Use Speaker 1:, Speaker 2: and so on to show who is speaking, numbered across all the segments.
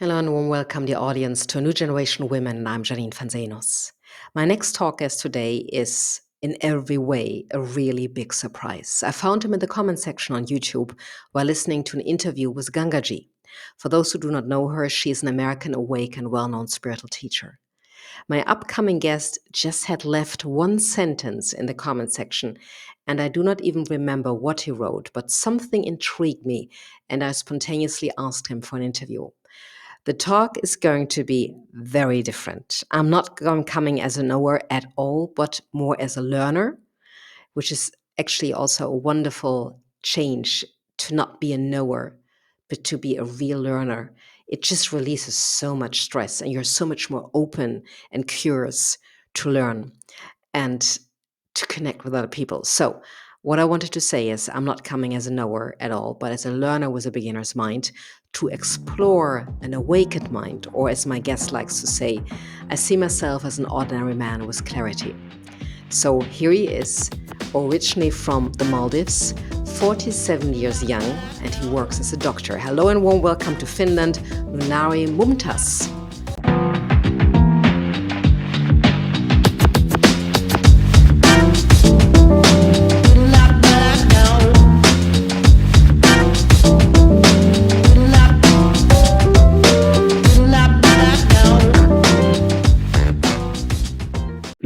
Speaker 1: Hello and warm welcome, dear audience, to A New Generation Women. And I'm Janine Vanzenos. My next talk guest today is, in every way, a really big surprise. I found him in the comment section on YouTube while listening to an interview with Gangaji. For those who do not know her, she is an American awake and well-known spiritual teacher. My upcoming guest just had left one sentence in the comment section, and I do not even remember what he wrote, but something intrigued me, and I spontaneously asked him for an interview. The talk is going to be very different. I'm not coming as a knower at all, but more as a learner, which is actually also a wonderful change to not be a knower, but to be a real learner. It just releases so much stress, and you're so much more open and curious to learn and to connect with other people. So, what I wanted to say is, I'm not coming as a knower at all, but as a learner with a beginner's mind to explore an awakened mind, or as my guest likes to say, I see myself as an ordinary man with clarity. So here he is, originally from the Maldives, 47 years young, and he works as a doctor. Hello and warm welcome to Finland, Nunari Mumtaz.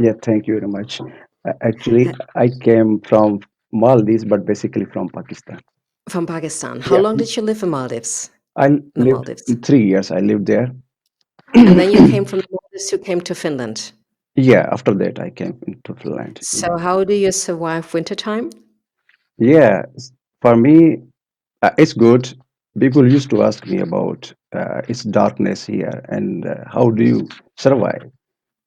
Speaker 2: Yeah, thank you very much. Actually, I came from Maldives, but basically from Pakistan.
Speaker 1: From Pakistan. How
Speaker 2: Yeah,
Speaker 1: long did you live in Maldives?
Speaker 2: I
Speaker 1: In the
Speaker 2: lived
Speaker 1: Maldives.
Speaker 2: 3 years. I lived there.
Speaker 1: And then you came from the Maldives, you came to Finland.
Speaker 2: Yeah, after that I came into Finland.
Speaker 1: So how do you survive wintertime?
Speaker 2: Yeah, for me, it's good. People used to ask me about its darkness here and how do you survive?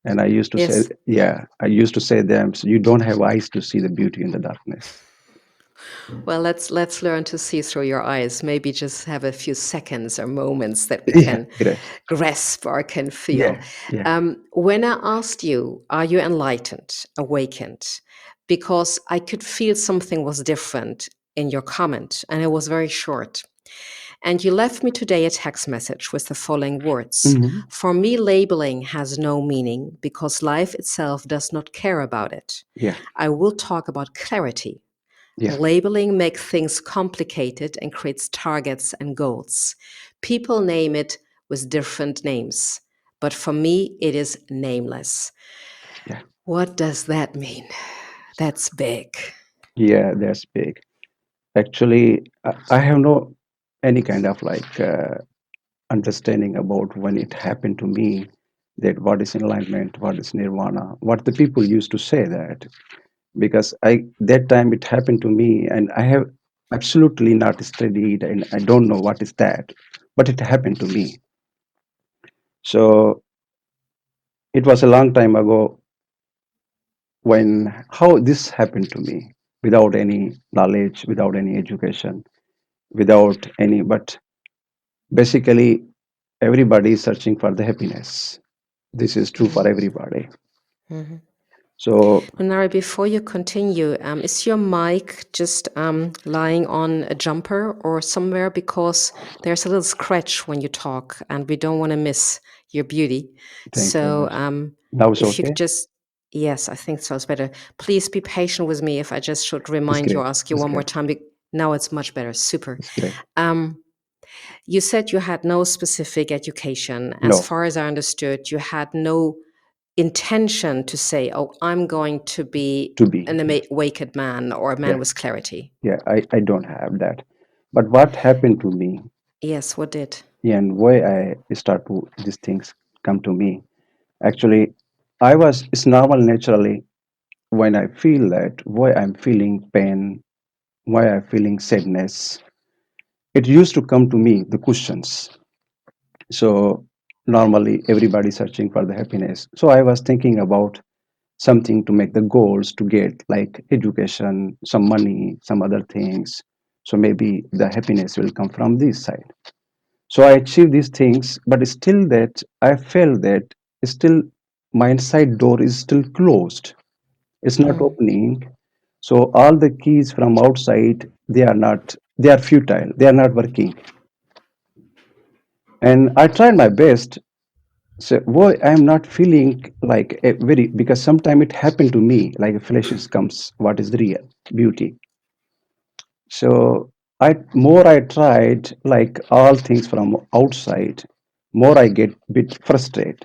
Speaker 2: And I used to say,
Speaker 1: Yes.
Speaker 2: yeah, I used to say them, "So you don't have eyes to see the beauty in the darkness."
Speaker 1: Well, let's learn to see through your eyes. Maybe just have a few seconds or moments that we
Speaker 2: Yeah,
Speaker 1: can
Speaker 2: great.
Speaker 1: grasp or can feel.
Speaker 2: Yeah, yeah.
Speaker 1: When I asked you, are you enlightened, awakened? Because I could feel something was different in your comment, and it was very short. And you left me today a text message with the following words.
Speaker 2: Hmm.
Speaker 1: For me, labeling has no meaning because life itself does not care about it.
Speaker 2: Yeah,
Speaker 1: I will talk about clarity.
Speaker 2: yeah.
Speaker 1: Labeling makes things complicated and creates targets and goals. People name it with different names, but for me, it is nameless.
Speaker 2: Yeah.
Speaker 1: What does that mean? That's big.
Speaker 2: Yeah, that's big. Actually, I have no any kind of understanding about when it happened to me, that what is enlightenment, what is nirvana, what the people used to say that, because I that time it happened to me and I have absolutely not studied and I don't know what is that, but it happened to me. So it was a long time ago when how this happened to me without any knowledge, without any education, without any, but basically everybody is searching for the happiness. This is true for
Speaker 1: Mhm,
Speaker 2: everybody.
Speaker 1: mhm.
Speaker 2: So
Speaker 1: Nunari, before you continue, is your mic just lying on a jumper or somewhere? Because there's a little scratch when you talk, and we don't want to miss your beauty.
Speaker 2: thank you very
Speaker 1: So
Speaker 2: much. Now it's
Speaker 1: if you
Speaker 2: okay.
Speaker 1: could just, yes, I think so. It's better. Please be patient with me if I just should
Speaker 2: It's
Speaker 1: remind you or
Speaker 2: great.
Speaker 1: ask you
Speaker 2: It's
Speaker 1: one more
Speaker 2: great.
Speaker 1: time. Now it's much better. Super.
Speaker 2: It's great.
Speaker 1: Um, you said you had no specific education. As
Speaker 2: No,
Speaker 1: far as I understood, you had no intention to say, "Oh, I'm going to be
Speaker 2: to be.
Speaker 1: an
Speaker 2: Yes.
Speaker 1: awakened man or a man
Speaker 2: Yeah.
Speaker 1: with clarity."
Speaker 2: Yeah. I don't have that. But what happened to me
Speaker 1: Yes, what did?
Speaker 2: and why I start to these things come to me. Actually, I was it's normal naturally when I feel that why I'm feeling pain, why I'm feeling sadness. It used to come to me the questions. So normally everybody searching for the happiness. So I was thinking about something to make the goals to get like education, some money, some other things. So maybe the happiness will come from this side. So I achieve these things, but still that I felt that still my inside door is still closed. It's not
Speaker 1: Mm,
Speaker 2: opening. So all the keys from outside they are not they are futile. They are not working. And I tried my best. So why I'm not feeling like a very, because sometimes it happened to me like a flashes comes. What is the real beauty? So more I tried like all things from outside, more I get bit frustrated.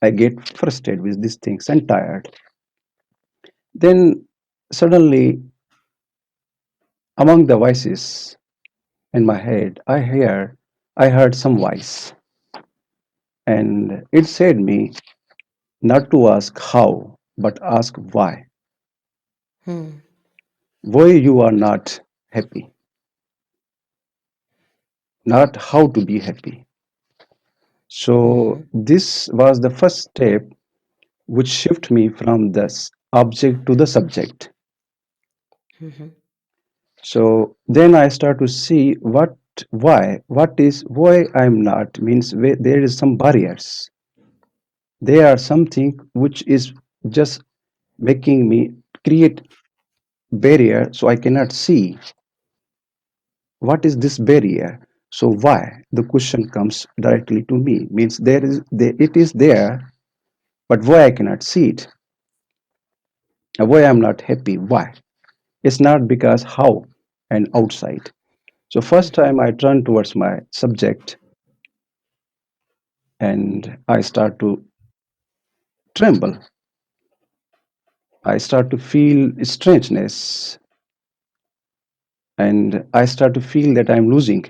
Speaker 2: I get frustrated with these things and tired. Then suddenly, among the voices in my head, I heard some voice, and it said me not to ask how, but ask why.
Speaker 1: Hmm.
Speaker 2: Why you are not happy, not how to be happy. So
Speaker 1: Mhm.
Speaker 2: this was the first step which shift me from the object to the subject.
Speaker 1: Mhm.
Speaker 2: So then I start to see why I'm not means there is some barriers. There are something which is just making me create barrier, so I cannot see what is this barrier. So why the question comes directly to me means it is there, but why I cannot see it, why I'm not happy, why? It's not because how and outside. So first
Speaker 1: Mhm.
Speaker 2: time I turn towards my subject and I start to tremble. I start to feel strangeness and I start to feel that I'm losing.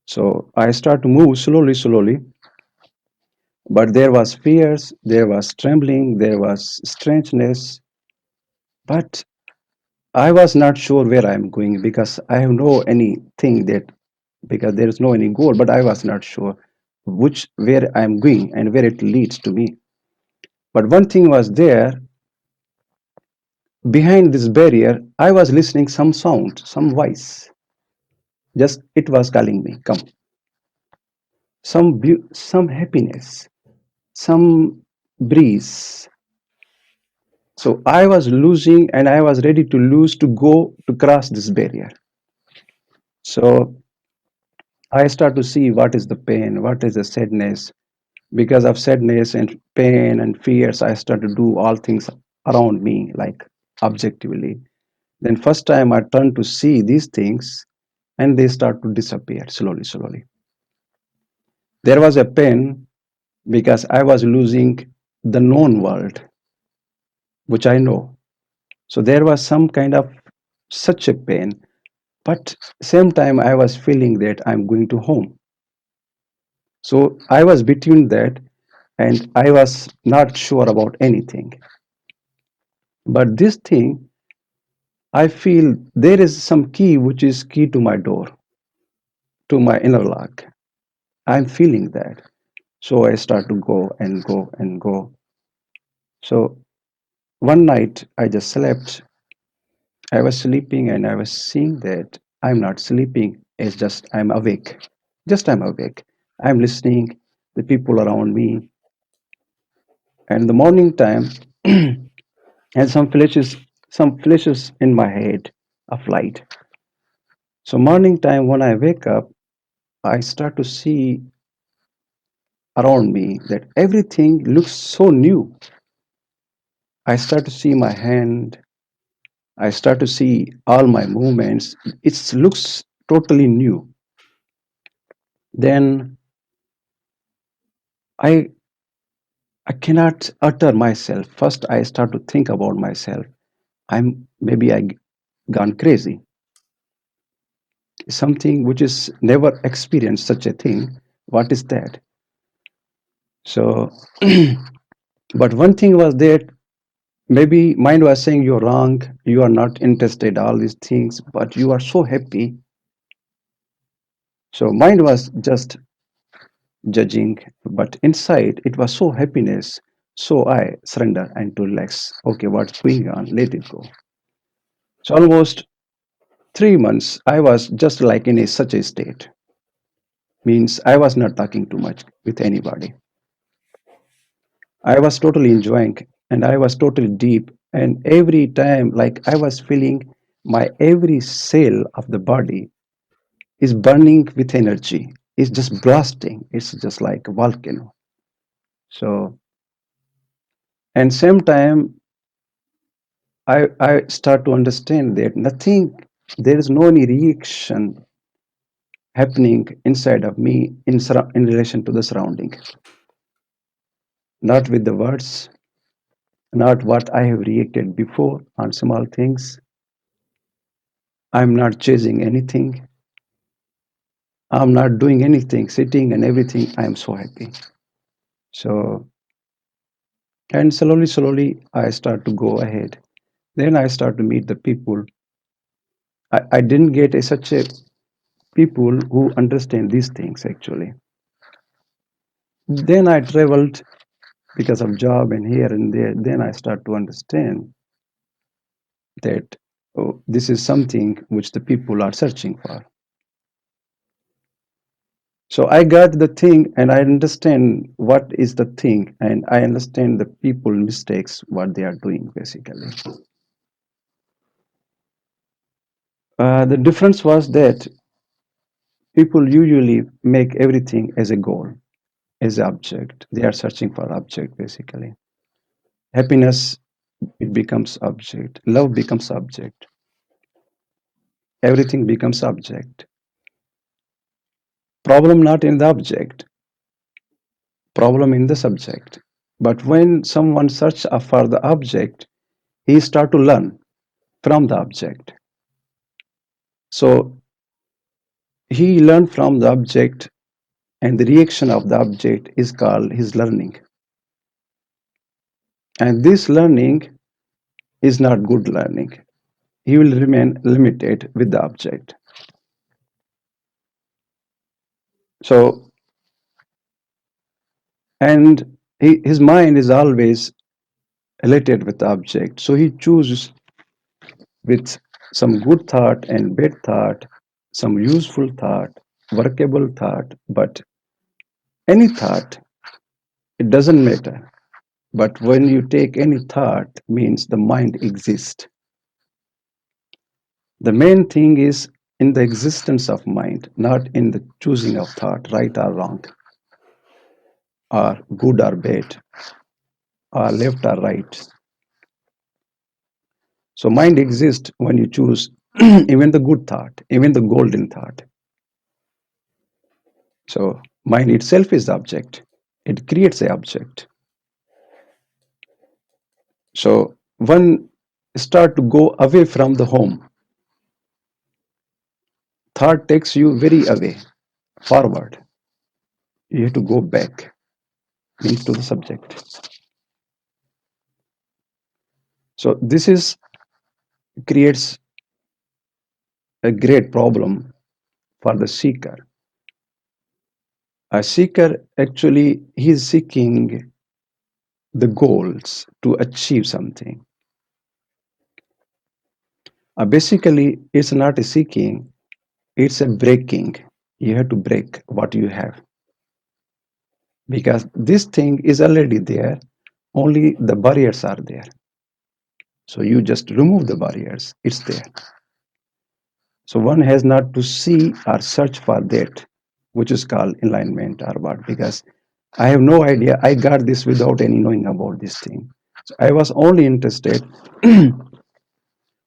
Speaker 2: So I start to move slowly, slowly, but there was fears, there was trembling, there was strangeness, but I was not sure where I'm going because I have no anything that because there is no any goal, but I was not sure which where I'm going and where it leads to me. But one thing was there behind this barrier. I was listening some sound, some voice. Just it was calling me, come, some happiness, some breeze. So I was losing, and I was ready to lose to go to cross this barrier. So I start to see what is the pain, what is the sadness. Because of sadness and pain and fears, I start to do all things around me, like objectively. Then first time I turn to see these things, and they start to disappear slowly, slowly. There was a pain because I was losing the known world, which I know. So there was some kind of such a pain, but same time I was feeling that I'm going to home. So I was between that, and I was not sure about anything. But this thing, I feel there is some key which is key to my door, to my inner lock. I'm feeling that. So I start to go and go and go. So one night I just slept. I was sleeping and I was seeing that I'm not sleeping. It's just I'm awake. Just I'm awake. I'm listening the people around me. And the morning time and some flashes in my head of light. So morning time when I wake up, I start to see around me that everything looks so new. I start to see my hand. I start to see all my movements. It looks totally new. Then I I cannot utter myself. First, I start to think about myself. I gone crazy. Something which is never experienced such a thing. What is that? So, but one thing was that maybe mind was saying you're wrong, you are not interested, all these things, but you are so happy. So mind was just judging, but inside it was so happiness. So I surrender and to relax. Okay, what's going on? Let it go. So almost 3 months, I was just like in such a state. Means I was not talking too much with anybody. I was totally enjoying and I was totally deep. And every time, like I was feeling my every cell of the body is burning with energy. is just blasting. It's just like a volcano. So, and same time, I start to understand that nothing, there is no any reaction happening inside of me in relation to the surrounding. Not with the words, not what I have reacted before on small things. I'm not chasing anything. I'm not doing anything, sitting and everything. I'm so happy. So, and slowly, slowly, I start to go ahead. Then I start to meet the people. I didn't get such a people who understand these things actually. Then I traveled because of job and here and there. Then I start to understand that oh, this is something which the people are searching for. So I got the thing and I understand what is the thing and I understand the people mistakes what they are doing basically. The difference was that people usually make everything as a goal, as an object. They are searching for object basically. Happiness, it becomes object. Love becomes object. Everything becomes object. Problem not in the object, problem in the subject. But when someone search for the object, he start to learn from the object. So he learned from the object and the reaction of the object is called his learning. And this learning is not good learning. He will remain limited with the object. So, and his mind is always related with the object. So he chooses with some good thought and bad thought, some useful thought, workable thought, but any thought, it doesn't matter. But when you take any thought, means the mind exists. The main thing is in the existence of mind, not in the choosing of thought, right or wrong, or good or bad, or left or right. So mind exists when you choose even the good thought, even the golden thought. So mind itself is the object. It creates the object. So one start to go away from the home. Thought takes you very away, forward. You have to go back into the subject. So this is creates a great problem for the seeker. A seeker actually he is seeking the goals to achieve something. Basically, it's not a seeking, it's a breaking. You have to break what you have because this thing is already there, only the barriers are there. So you just remove the barriers, it's there. So one has not to see or search for that, which is called enlightenment or what, because I have no idea. I got this without any knowing about this thing. So I was only interested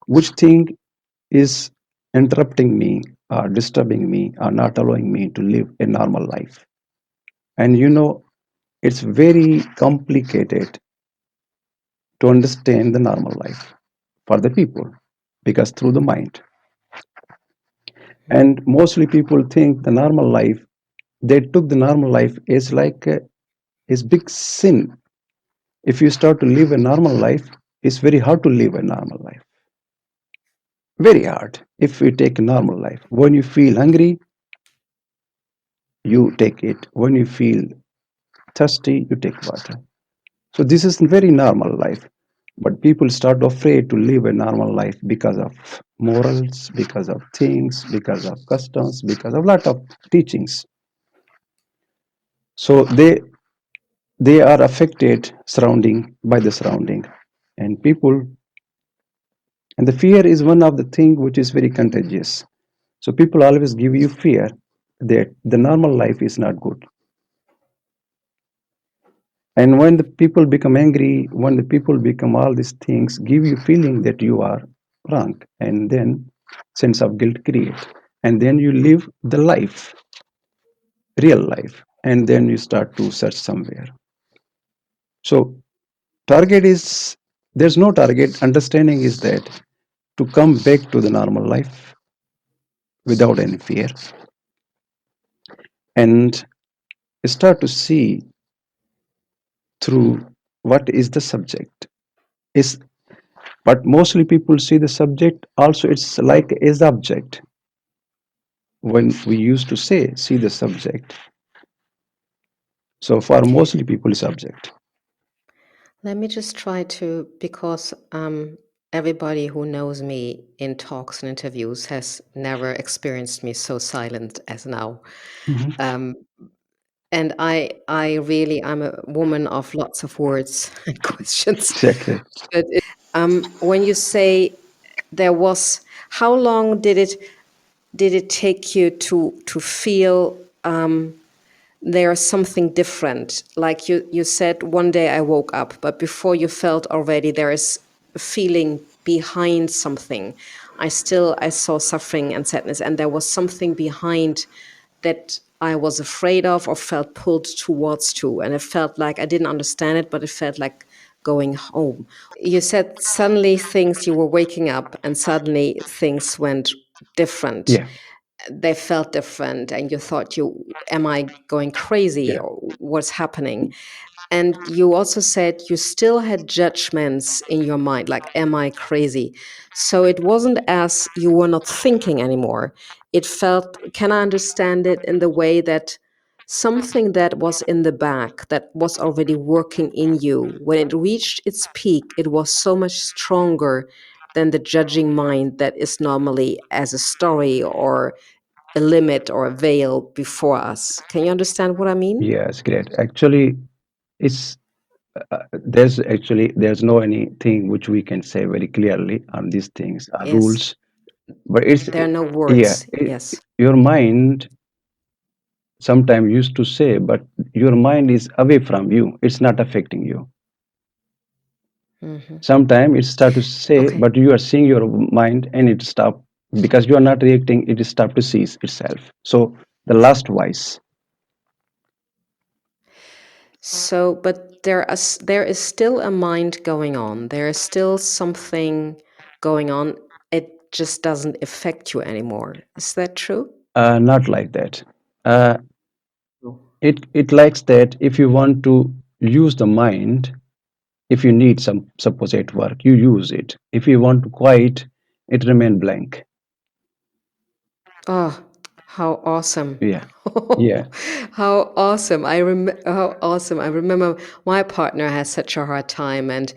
Speaker 2: which thing is interrupting me or disturbing me or not allowing me to live a normal life. And you know, it's very complicated to understand the normal life for the people because through the mind. And mostly people think the normal life, they took the normal life as like a is big sin. If you start to live a normal life, it's very hard to live a normal life. Very hard if you take a normal life. When you feel hungry, you take it. When you feel thirsty, you take water. So this is very normal life. But people start afraid to live a normal life because of morals, because of things, because of customs, because of lot of teachings. So they are affected surrounding by the surrounding and people, and the fear is one of the thing which is very contagious. So people always give you fear that the normal life is not good. And when the people become angry, when the people become all these things, give you feeling that you are wrong, and then sense of guilt create, and then you live the life, real life, and then you start to search somewhere. So target is, there's no target. Understanding is that to come back to the normal life without any fear, and start to see through what is the subject is. But mostly people see the subject also, it's like as object. When we used to say see the subject, so for mostly people is object.
Speaker 1: Let me just try to, because everybody who knows me in talks and interviews has never experienced me so silent as now.
Speaker 2: Mhm.
Speaker 1: Um, and I'm a woman of lots of words and questions.
Speaker 2: Exactly.
Speaker 1: But when you say there was, how long did it take you to feel there's something different? Like you said, one day I woke up, but before you felt already there is a feeling behind something. I saw suffering and sadness, and there was something behind that I was afraid of or felt pulled towards to. And it felt like I didn't understand it, but it felt like going home. You said suddenly things, you were waking up and suddenly things went different.
Speaker 2: Yeah.
Speaker 1: They felt different, and you thought, am I going crazy,
Speaker 2: Yeah.
Speaker 1: or what's happening? And you also said you still had judgments in your mind, like, am I crazy? So it wasn't as you were not thinking anymore. It felt, can I understand it in the way that something that was in the back, that was already working in you, when it reached its peak, it was so much stronger than the judging mind that is normally as a story or a limit or a veil before us. Can you understand what I mean?
Speaker 2: Yes, great. Actually, it's there's no anything which we can say very clearly on these things,
Speaker 1: Yes.
Speaker 2: rules. But it's,
Speaker 1: There are no
Speaker 2: yeah,
Speaker 1: words. Yes.
Speaker 2: your mind sometimes used to say, but your mind is away from you. It's not affecting you.
Speaker 1: Hmm.
Speaker 2: Sometimes it start to say,
Speaker 1: Okay.
Speaker 2: but you are seeing your mind and it stop because you are not reacting. It is stop to cease itself. So the last voice.
Speaker 1: So, but there is still a mind going on. There is still something going on. It just doesn't affect you anymore. Is that true?
Speaker 2: Not like that. Uh,
Speaker 1: No.
Speaker 2: it likes that if you want to use the mind, if you need some supposite work, you use it. If you want to quiet, it remain blank.
Speaker 1: Oh, how awesome.
Speaker 2: Yeah, yeah.
Speaker 1: How awesome. How awesome. I remember my partner has such a hard time, and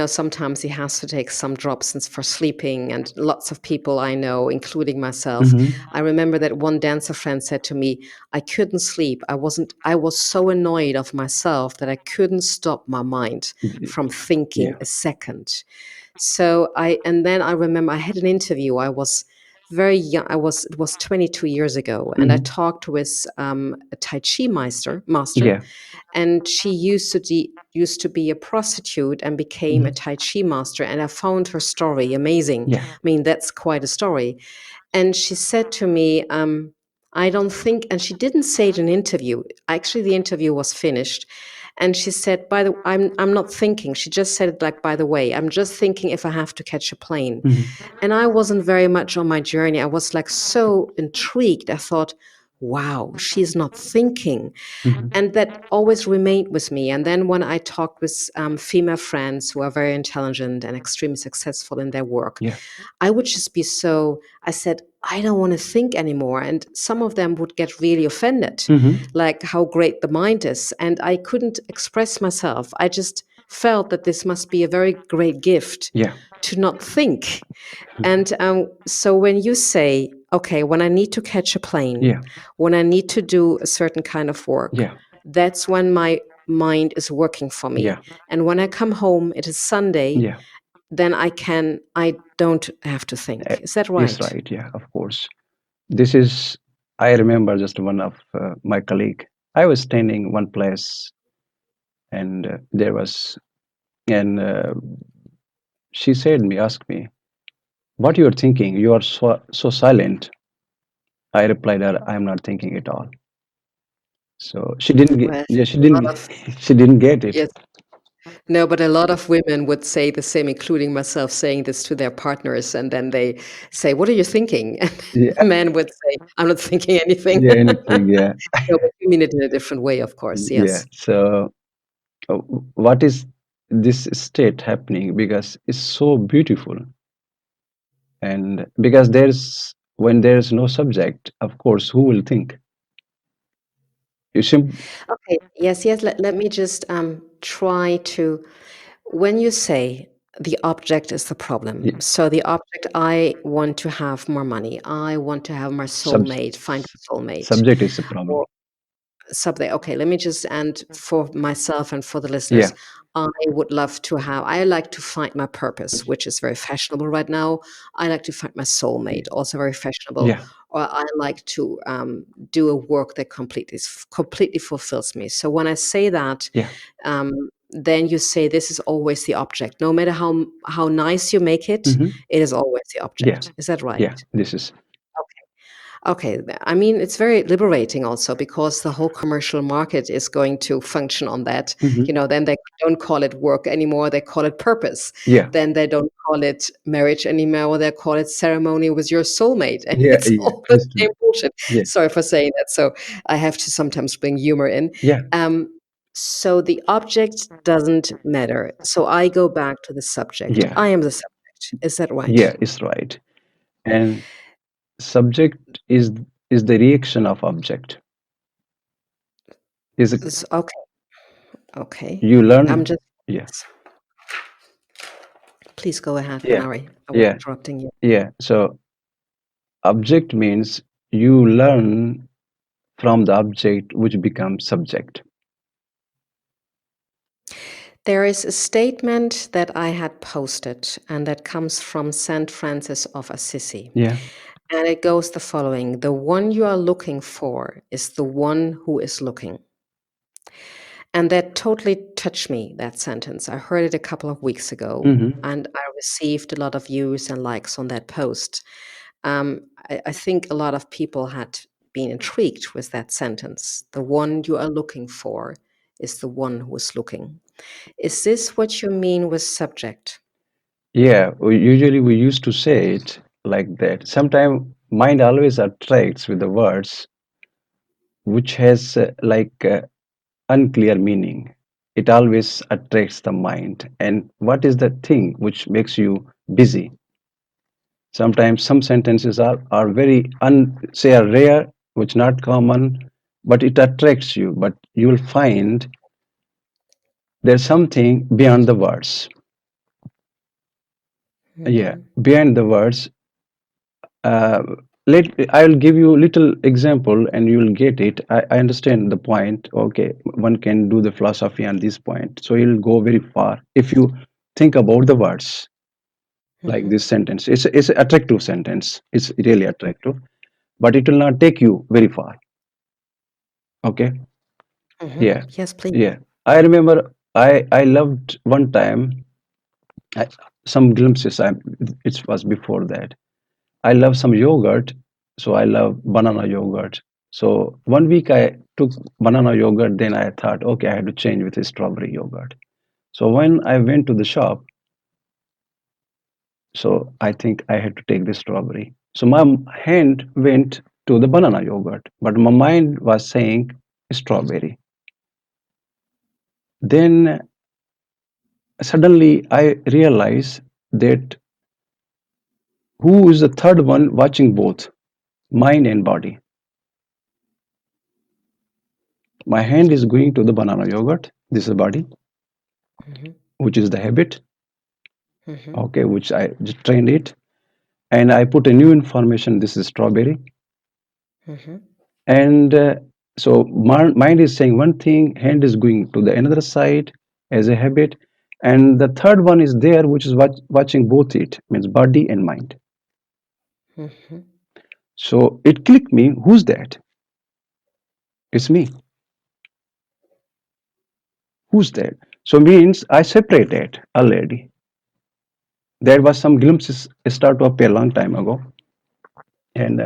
Speaker 1: sometimes he has to take some drops for sleeping, and lots of people I know, including myself.
Speaker 2: Hmm.
Speaker 1: I remember that one dancer friend said to me, I couldn't sleep. I was so annoyed of myself that I couldn't stop my mind from thinking
Speaker 2: Yeah.
Speaker 1: a second. And then I remember I had an interview. I was very young. It was 22 years ago, and I
Speaker 2: Hmm.
Speaker 1: talked with a Tai Chi master,
Speaker 2: Yeah.
Speaker 1: and she used to be a prostitute and became a
Speaker 2: Hmm.
Speaker 1: Tai Chi master. And I found her story amazing.
Speaker 2: Yeah.
Speaker 1: I mean, that's quite a story. And she said to me, I don't think, and she didn't say it in an interview. Actually, the interview was finished. And she said, I'm not thinking. She just said it like, by the way, I'm just thinking if I have to catch a plane.
Speaker 2: Hmm.
Speaker 1: And I wasn't very much on my journey. I was like so intrigued. I thought, wow, she's not thinking.
Speaker 2: Hmm.
Speaker 1: And that always remained with me. And then when I talked with female friends who are very intelligent and extremely successful in their work,
Speaker 2: Yeah.
Speaker 1: I would just be so, I said, I don't want to think anymore. And some of them would get really offended,
Speaker 2: Hmm.
Speaker 1: like how great the mind is. And I couldn't express myself. I just felt that this must be a very great gift
Speaker 2: Yeah.
Speaker 1: to not think. And so when you say, okay, when I need to catch a plane,
Speaker 2: Yeah.
Speaker 1: when I need to do a certain kind of work,
Speaker 2: Yeah.
Speaker 1: that's when my mind is working for me.
Speaker 2: Yeah.
Speaker 1: And when I come home, it is Sunday,
Speaker 2: Yeah.
Speaker 1: then I don't have to
Speaker 2: Uh,
Speaker 1: think. Is that
Speaker 2: Yes,
Speaker 1: right?
Speaker 2: right. Yeah, of course. This is, I remember just one of my colleague. I was standing one place, and there was, and she said me, asked me, "What you are thinking? You are so silent." I replied her, "I am not thinking at all." So she didn't get,
Speaker 1: Well,
Speaker 2: yeah, she
Speaker 1: a lot
Speaker 2: didn't,
Speaker 1: of
Speaker 2: she didn't get it.
Speaker 1: yes. No, but a lot of women would say the same, including myself, saying this to their partners, and then they say, "What are you thinking?" And the
Speaker 2: Yeah,
Speaker 1: man would say, "I'm not thinking anything."
Speaker 2: yeah, anything, yeah,
Speaker 1: No, but you mean it in a different way, of course.
Speaker 2: yeah.
Speaker 1: Yes.
Speaker 2: So uh, what is this state happening? Because it's so beautiful, and because there's when there's no subject, of course, who will think? You sim
Speaker 1: Okay. Yes, yes. Let me just try to. When you say the object is the problem,
Speaker 2: yeah,
Speaker 1: so the object, I want to have more money, I want to have my
Speaker 2: sub
Speaker 1: soulmate, find a soulmate,
Speaker 2: subject is a problem.
Speaker 1: or something. Okay, let me just, and for myself and for the
Speaker 2: Yeah,
Speaker 1: listeners, I would love to have, I like to find my purpose, which is very fashionable right now. I like to find my soulmate, also very fashionable.
Speaker 2: yeah,
Speaker 1: Or I like to do a work that completely fulfills me. So when I say that,
Speaker 2: yeah.
Speaker 1: then you say this is always the object. No matter how nice you make it,
Speaker 2: Hmm.
Speaker 1: it is always the
Speaker 2: Yeah,
Speaker 1: object. Is that right?
Speaker 2: yeah. This is.
Speaker 1: Okay, I mean, it's very liberating also because the whole commercial market is going to function on that.
Speaker 2: Hmm.
Speaker 1: You know, then they don't call it work anymore, they call it purpose.
Speaker 2: Yeah,
Speaker 1: Then they don't call it marriage anymore, they call it ceremony with your soulmate. And
Speaker 2: yeah,
Speaker 1: it's
Speaker 2: yeah.
Speaker 1: all the
Speaker 2: It's true.
Speaker 1: same bullshit.
Speaker 2: Yeah,
Speaker 1: Sorry for saying that. So I have to sometimes bring humor in.
Speaker 2: yeah,
Speaker 1: Um, so the object doesn't matter. So I go back to the subject.
Speaker 2: yeah,
Speaker 1: I am the subject. Is that right?
Speaker 2: yeah. It's right. And subject is the reaction of object. Is it
Speaker 1: Okay, okay.
Speaker 2: you
Speaker 1: I'm
Speaker 2: learn?
Speaker 1: just
Speaker 2: Yeah,
Speaker 1: Please go ahead,
Speaker 2: yeah,
Speaker 1: Nunari. I was
Speaker 2: yeah,
Speaker 1: interrupting you.
Speaker 2: yeah. So object means you learn from the object, which becomes subject.
Speaker 1: There is a statement that I had posted, and that comes from Saint Francis of Assisi.
Speaker 2: Yeah.
Speaker 1: And it goes the following: the one you are looking for is the one who is looking. And that totally touched me, that sentence. I heard it a couple of weeks ago,
Speaker 2: Hmm.
Speaker 1: and I received a lot of views and likes on that post. I think a lot of people had been intrigued with that sentence. The one you are looking for is the one who is looking. Is this what you mean with subject?
Speaker 2: Yeah. Usually we used to say it like that. Sometimes mind always attracts with the words which has unclear meaning. It always attracts the mind. And what is the thing which makes you busy? Sometimes some sentences are very say are rare, which not common, but it attracts you. But you will find there's something beyond the words. Yeah,
Speaker 1: Hmm.
Speaker 2: beyond the words. Uh, let I'll give you a little example and you'll get it. I understand the point. Okay, one can do the philosophy on this point. So you'll go very far if you think about the words like
Speaker 1: Hmm.
Speaker 2: this sentence. It's an attractive sentence. It's really attractive, but it will not take you very far. Okay.
Speaker 1: Hmm.
Speaker 2: Yeah.
Speaker 1: Yes, please.
Speaker 2: Yeah. I remember I loved one time I, some glimpses. It was before that. I love some yogurt, so I love banana yogurt. So one week I took banana yogurt, then I thought, okay, I had to change with a strawberry yogurt. So when I went to the shop, so I think I had to take the strawberry. So my hand went to the banana yogurt, but my mind was saying strawberry. Then suddenly I realized that who is the third one watching both mind and body? My hand is going to the banana yogurt. This is body,
Speaker 1: Hmm.
Speaker 2: which is the habit,
Speaker 1: Hmm.
Speaker 2: okay, which I just trained it. And I put a new information. This is strawberry.
Speaker 1: Hmm.
Speaker 2: And so mind is saying one thing, hand is going to the another side as a habit. And the third one is there, which is watching both it, means body and mind.
Speaker 1: Hmm.
Speaker 2: So it clicked me, who's that? It's me. Who's that? So means I separated already. There was some glimpses start to appear long time ago, and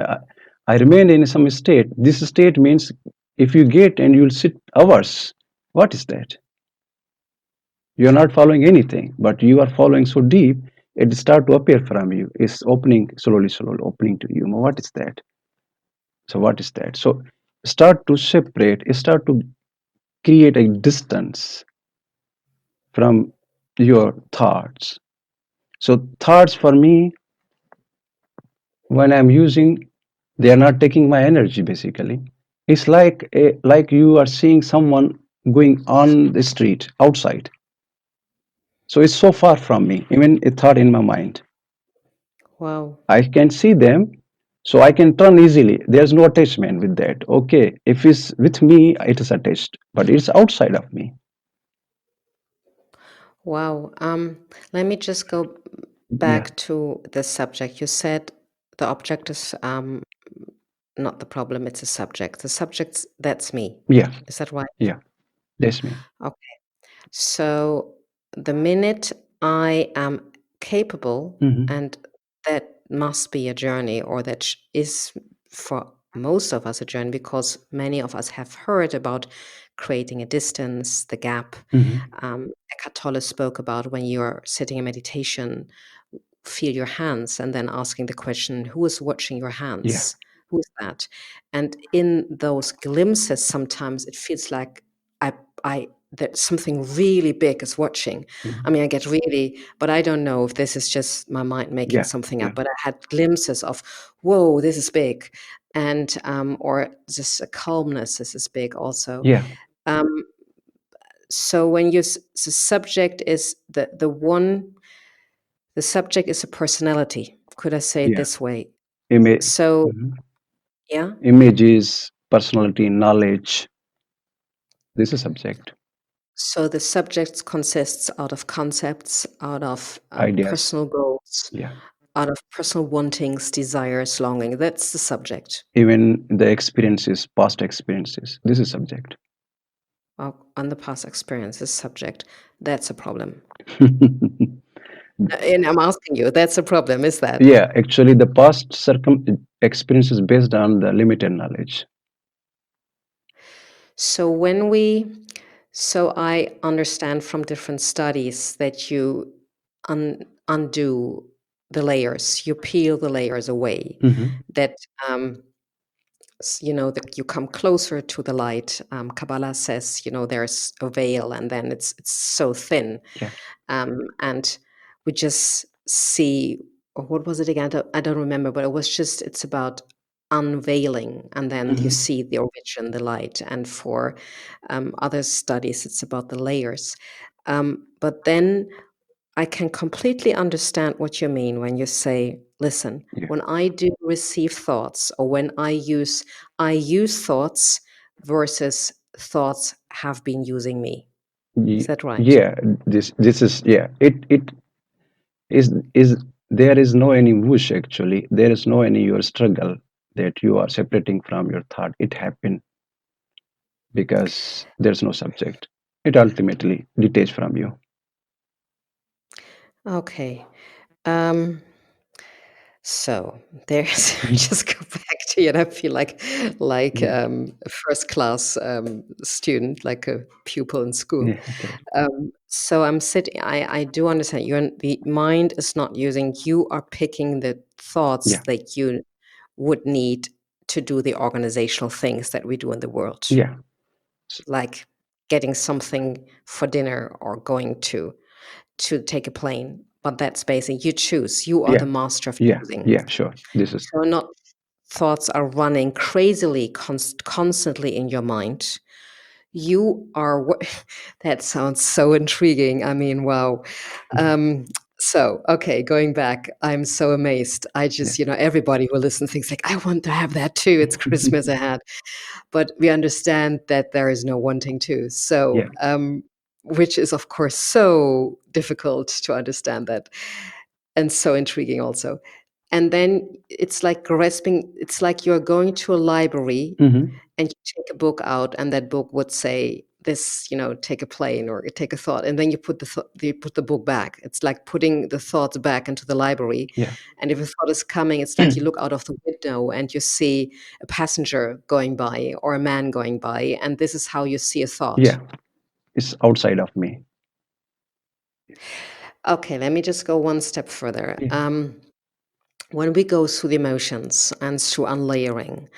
Speaker 2: I remained in some state. This state means if you get and you'll sit hours. What is that? You are not following anything, but you are following so deep. It start to appear from you. It's opening slowly, slowly opening to you. What is that? So what is that? So start to separate. Start to create a distance from your thoughts. So thoughts for me, when I'm using, they are not taking my energy basically. It's like you are seeing someone going on the street outside. So it's so far from me, even a thought in my mind.
Speaker 1: Wow.
Speaker 2: I can see them, so I can turn easily. There's no attachment with that. Okay, if it's with me, it is attached, but it's outside of me.
Speaker 1: Wow. Let me just go
Speaker 2: Yeah,
Speaker 1: back to the subject. You said the object is not the problem, it's a subject. The subject, that's me.
Speaker 2: yeah,
Speaker 1: Is that right?
Speaker 2: yeah. That's me.
Speaker 1: Okay. So the minute I am capable,
Speaker 2: Hmm.
Speaker 1: and that must be a journey, or that is for most of us a journey, because many of us have heard about creating a distance, the gap.
Speaker 2: Hmm.
Speaker 1: Eckhart Tolle spoke about when you're sitting in meditation, feel your hands and then asking the question, who is watching your
Speaker 2: Yeah.
Speaker 1: hands? Who is that? And in those glimpses, sometimes it feels like I, I, that something really big is watching. I
Speaker 2: Mhm.
Speaker 1: mean, I get really, but I don't know if this is just my mind making
Speaker 2: Yeah,
Speaker 1: something
Speaker 2: yeah,
Speaker 1: up. But I had glimpses of, whoa, this is big, and or just a calmness. This is big also.
Speaker 2: yeah,
Speaker 1: Um, so when you, the subject is the one, the subject is a personality. Could I say it
Speaker 2: yeah.
Speaker 1: this way?
Speaker 2: Ima-
Speaker 1: So,
Speaker 2: mhm.
Speaker 1: yeah.
Speaker 2: Images, personality, knowledge. This is subject.
Speaker 1: So the subject consists out of concepts, out of
Speaker 2: Ideas.
Speaker 1: personal goals,
Speaker 2: Yeah.
Speaker 1: out of personal wantings, desires, longing. That's the subject.
Speaker 2: Even the experiences, past experiences. This is subject.
Speaker 1: On the past experience is subject. That's a problem. And I'm asking you, that's a problem, is that?
Speaker 2: Yeah, actually, the past experiences based on the limited knowledge.
Speaker 1: So when we, so I understand from different studies that you undo the layers, you peel the layers away,
Speaker 2: Hmm.
Speaker 1: that you know, that you come closer to the light. Kabbalah says, you know, there's a veil, and then it's so thin,
Speaker 2: Yeah.
Speaker 1: and we just see, or what was it again? I don't remember, but it was just, it's about unveiling, and then you
Speaker 2: Hmm.
Speaker 1: see the origin, the light. And for other studies, it's about the layers. But then I can completely understand what you mean when you say, listen,
Speaker 2: Yeah.
Speaker 1: when I do receive thoughts, or when I use thoughts versus thoughts have been using me. Is that right?
Speaker 2: Yeah. This is, yeah. It is there is no any wish actually. There is no any your struggle that you are separating from your thought. It happened because there's no subject. It ultimately detaches from you.
Speaker 1: Okay. Um, so there's
Speaker 2: Mhm.
Speaker 1: just go back to you, and I feel like
Speaker 2: Yeah.
Speaker 1: a first class student, like a pupil in school.
Speaker 2: Yeah. Okay.
Speaker 1: So I'm sitting. I do understand. The mind is not using. You are picking the thoughts
Speaker 2: Yeah.
Speaker 1: that you would need to do the organizational things that we do in the world,
Speaker 2: Yeah.
Speaker 1: like getting something for dinner or going to take a plane. But that's basically you choose. You are
Speaker 2: Yeah.
Speaker 1: the master of
Speaker 2: Yeah.
Speaker 1: choosing.
Speaker 2: Yeah. Sure. This is.
Speaker 1: So not thoughts are running crazily constantly in your mind. You are that sounds so intriguing. I mean, wow.
Speaker 2: Mhm.
Speaker 1: Um, so, okay, going back, I'm so amazed. I
Speaker 2: Yeah.
Speaker 1: just, you know, everybody who listens thinks like, I want to have that too. It's Christmas ahead. But we understand that there is no wanting to. So,
Speaker 2: Yeah.
Speaker 1: which is, of course, so difficult to understand that, and so intriguing also. and then it's like grasping, it's like you're going to a library
Speaker 2: Mm-hmm.
Speaker 1: and you take a book out, and that book would say this, take a plane or take a thought, and then you put you put the book back. It's like putting the thoughts back into the library.
Speaker 2: Yeah.
Speaker 1: And if a thought is coming, it's like you look out of the window and you see a passenger going by or a man going by, and this is how you see a thought.
Speaker 2: Yeah. It's outside of me.
Speaker 1: Okay, let me just go one step further.
Speaker 2: Yeah.
Speaker 1: When we go through the emotions and through unlayering,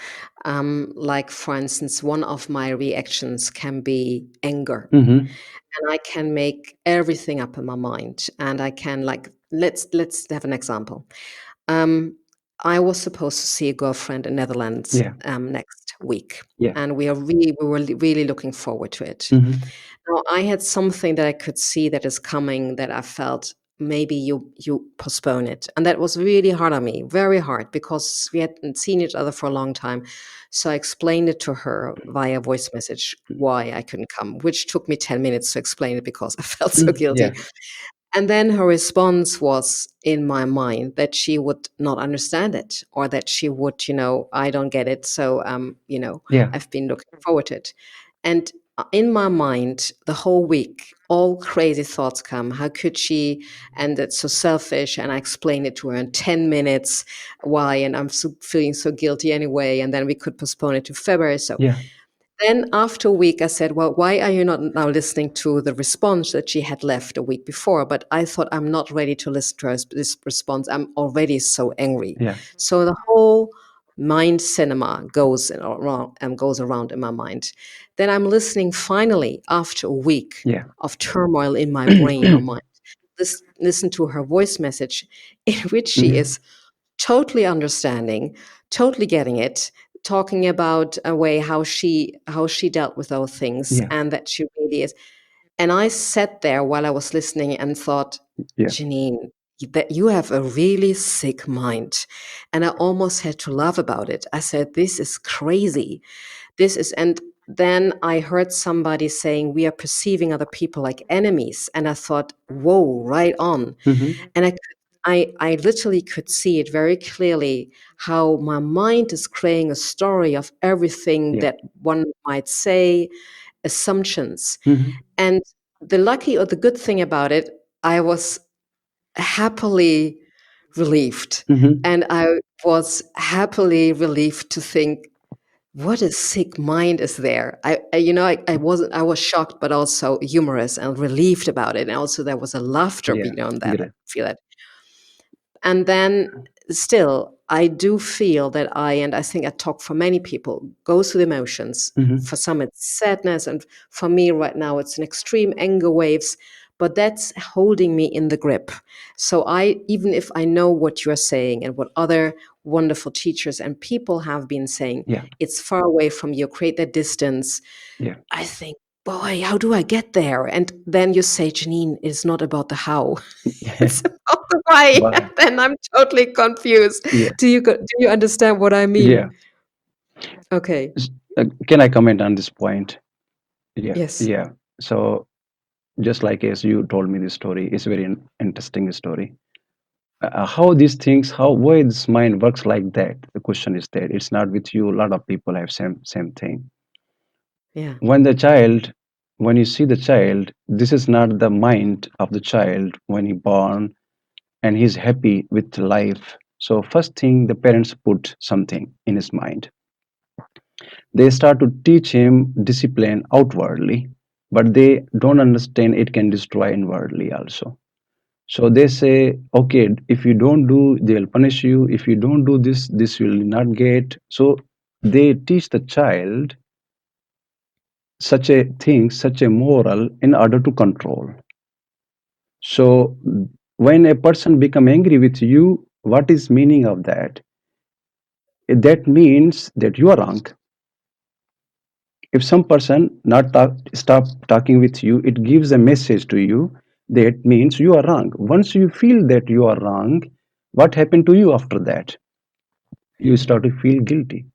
Speaker 1: like for instance, one of my reactions can be anger,
Speaker 2: Mm-hmm.
Speaker 1: and I can make everything up in my mind, and I can, like, let's have an example. Um, I was supposed to see a girlfriend in Netherlands
Speaker 2: Yeah.
Speaker 1: next week,
Speaker 2: Yeah.
Speaker 1: and we were really looking forward to it.
Speaker 2: Mm-hmm.
Speaker 1: Now, I had something that I could see that is coming, that I felt maybe you postpone it, and that was really hard on me, very hard, because we hadn't seen each other for a long time. So I explained it to her via voice message why I couldn't come, which took me 10 minutes to explain it because I felt so
Speaker 2: Yeah.
Speaker 1: guilty. And then her response was in my mind that she would not understand it, or that she would, I don't get it. So,
Speaker 2: Yeah.
Speaker 1: I've been looking forward to it. And in my mind, the whole week, all crazy thoughts come. How could she? And it's so selfish. And I explained it to her in 10 minutes why. And I'm feeling so guilty anyway. And then we could postpone it to February. So
Speaker 2: Yeah.
Speaker 1: then after a week, I said, well, why are you not now listening to the response that she had left a week before? But I thought, I'm not ready to listen to this response. I'm already so angry.
Speaker 2: Yeah.
Speaker 1: So the whole mind cinema goes around in my mind. Then I'm listening finally after a week
Speaker 2: Yeah.
Speaker 1: of turmoil in my brain or mind. Listen to her voice message in which she
Speaker 2: Mm-hmm.
Speaker 1: is totally understanding, totally getting it, talking about a way how she dealt with those things,
Speaker 2: Yeah.
Speaker 1: and that she really is. And I sat there while I was listening and thought,
Speaker 2: Yeah.
Speaker 1: Janine, that you have a really sick mind. And I almost had to laugh about it. I said, this is crazy. And then I heard somebody saying we are perceiving other people like enemies. And I thought, whoa, right on.
Speaker 2: Mm-hmm.
Speaker 1: And I literally could see it very clearly, how my mind is creating a story of everything
Speaker 2: Yeah.
Speaker 1: that one might say, assumptions.
Speaker 2: Mm-hmm.
Speaker 1: And the lucky or the good thing about it, I was happily relieved.
Speaker 2: Mm-hmm.
Speaker 1: And I was happily relieved to think, what a sick mind is there. I was shocked, but also humorous and relieved about it. And also there was a laughter
Speaker 2: Yeah.
Speaker 1: beyond that. I
Speaker 2: Great.
Speaker 1: feel that. And then still, I do feel that and I think I talk for many people, go through the emotions.
Speaker 2: Mm-hmm.
Speaker 1: For some, it's sadness. And for me right now, it's an extreme anger waves, but that's holding me in the grip. So even if I know what you're saying and what other wonderful teachers and people have been saying,
Speaker 2: Yeah.
Speaker 1: it's far away from you, create that distance.
Speaker 2: Yeah.
Speaker 1: I think, boy, how do I get there? And then you say, Janine, it's not about the how. It's about the why.
Speaker 2: Why?
Speaker 1: Then I'm totally confused.
Speaker 2: Yeah.
Speaker 1: Do you understand what I
Speaker 2: Yeah.
Speaker 1: mean? Okay.
Speaker 2: S- can I comment on this point? Yeah.
Speaker 1: Yes.
Speaker 2: Yeah. So just like as you told me this story, it's very interesting story. How these things, how why this mind works like that? The question is that it's not with you. A lot of people have same thing.
Speaker 1: Yeah.
Speaker 2: When the child, when you see the child, this is not the mind of the child when he born and he's happy with life. So first thing, the parents put something in his mind. They start to teach him discipline outwardly, but they don't understand it can destroy inwardly also. So they say, okay, if you don't do, they'll punish you. If you don't do this, this will not get. So they teach the child such a thing, such a moral in order to control. So when a person become angry with you, what is meaning of that? That means that you are wrong. If some person not stop talking with you, it gives a message to you that means you are wrong. Once you feel that you are wrong, what happened to you after that? You start to feel guilty.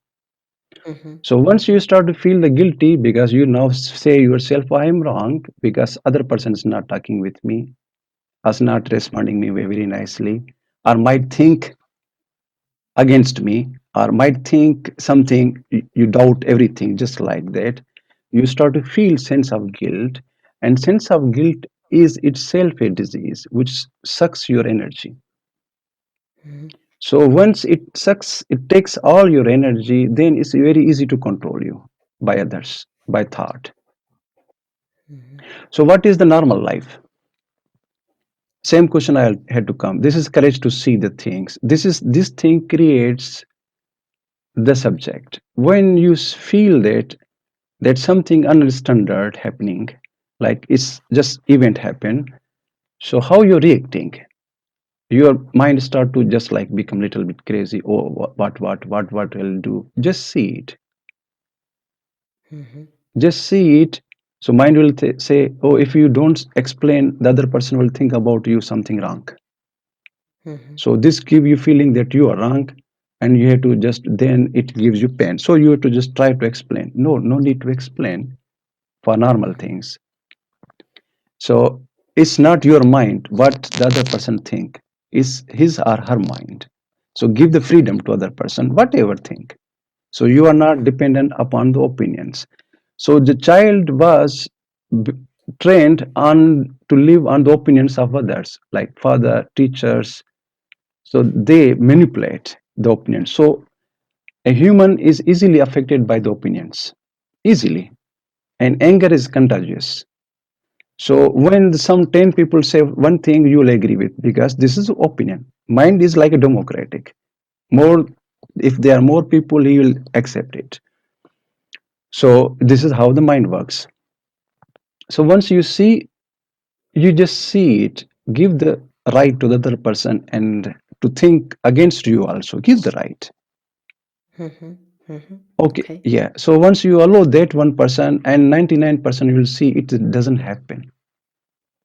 Speaker 1: Hmm.
Speaker 2: So once you start to feel the guilty because you now say yourself, I am wrong because other person is not talking with me, is not responding me very nicely, or might think against me, or might think something, you doubt everything just like that. You start to feel sense of guilt, and sense of guilt is itself a disease which sucks your energy.
Speaker 1: Mhm.
Speaker 2: So once it sucks, it takes all your energy, then it's very easy to control you by others, by thought.
Speaker 1: Mhm.
Speaker 2: So what is the normal life? Same question I had to come. This is courage to see the things. This thing creates the subject. When you feel that something unstandard happening, like it's just event happen, so how you're reacting, your mind start to just like become little bit crazy. Oh, what will do? Just see it.
Speaker 1: Mhm.
Speaker 2: Just see it. So mind will say, oh, if you don't explain, the other person will think about you something wrong.
Speaker 1: Mhm.
Speaker 2: So this give you feeling that you are wrong, and you have to just, then it gives you pain. So you have to just try to explain. No, no need to explain for normal
Speaker 1: Mhm.
Speaker 2: things. So it's not your mind what the other person think, is his or her mind. So give the freedom to other person, whatever think. So you are not
Speaker 1: Mhm.
Speaker 2: dependent upon the opinions. So the child was b- trained on to live on the opinions of others, like father, teachers. So they manipulate the opinions. So a human is easily affected by the opinions, easily, and anger is contagious. So when some 10 people say one thing, you will agree with, because this is opinion. Mind is like a democratic. More, if there are more people, he will accept it. So this is how the mind works. So once you see, you just see it, give the right to the other person, and to think against you also, give the right.
Speaker 1: Mhm. Mhm.
Speaker 2: Okay,
Speaker 1: Okay.
Speaker 2: yeah. So once you allow that one person, and 99% you will see it doesn't happen.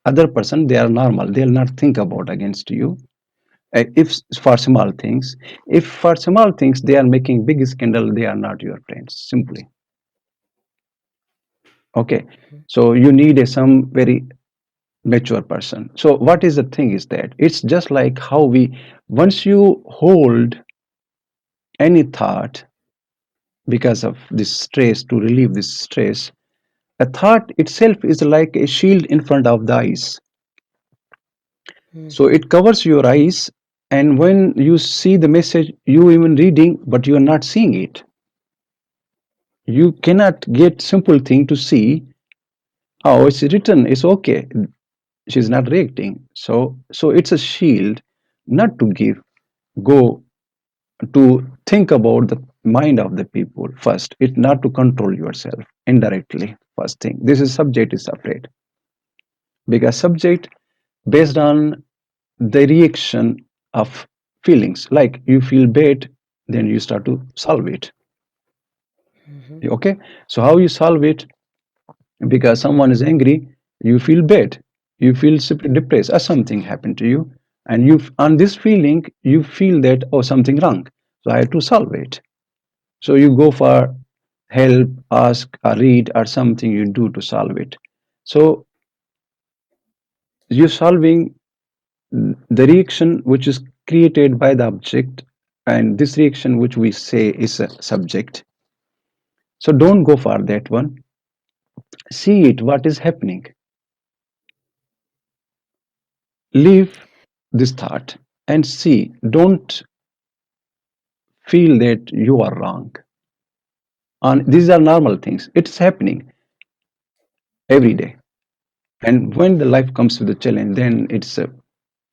Speaker 2: Other person, they are normal. They'll not think about against you. If for small things, if for small things they are making big scandal, they are not your friends. Simply, okay.
Speaker 1: Mhm.
Speaker 2: So you need some very mature person. So what is the thing is that it's just like how we, once you hold any thought because of this stress, to relieve this stress, a thought itself is like a shield in front of the eyes. So
Speaker 1: Mhm.
Speaker 2: it covers your eyes, and when you see the message, you even reading, but you are not seeing it. You cannot get simple thing to see. Oh, it's written, it's okay. She's not reacting. So it's a shield, not to give, go to think about the mind of the people first. It's not to control yourself indirectly. First thing, this is subject is separate, because subject based on the reaction of feelings. Like you feel bad, then you start to solve it.
Speaker 1: Mhm.
Speaker 2: Okay, so how you solve it? Because someone is angry, you feel bad, you feel depressed, or something happened to you, and you on this feeling you feel that, oh, something wrong, so I have to solve it. So you go for help, ask or read or something you do to solve it. So you're solving the reaction which is created by the object, and this reaction which we say is a subject. So don't go for that one. See it, what is happening. Leave this thought and see. Don't feel that you are wrong. And these are normal things. It's happening every day. And when the life comes with a challenge, then it's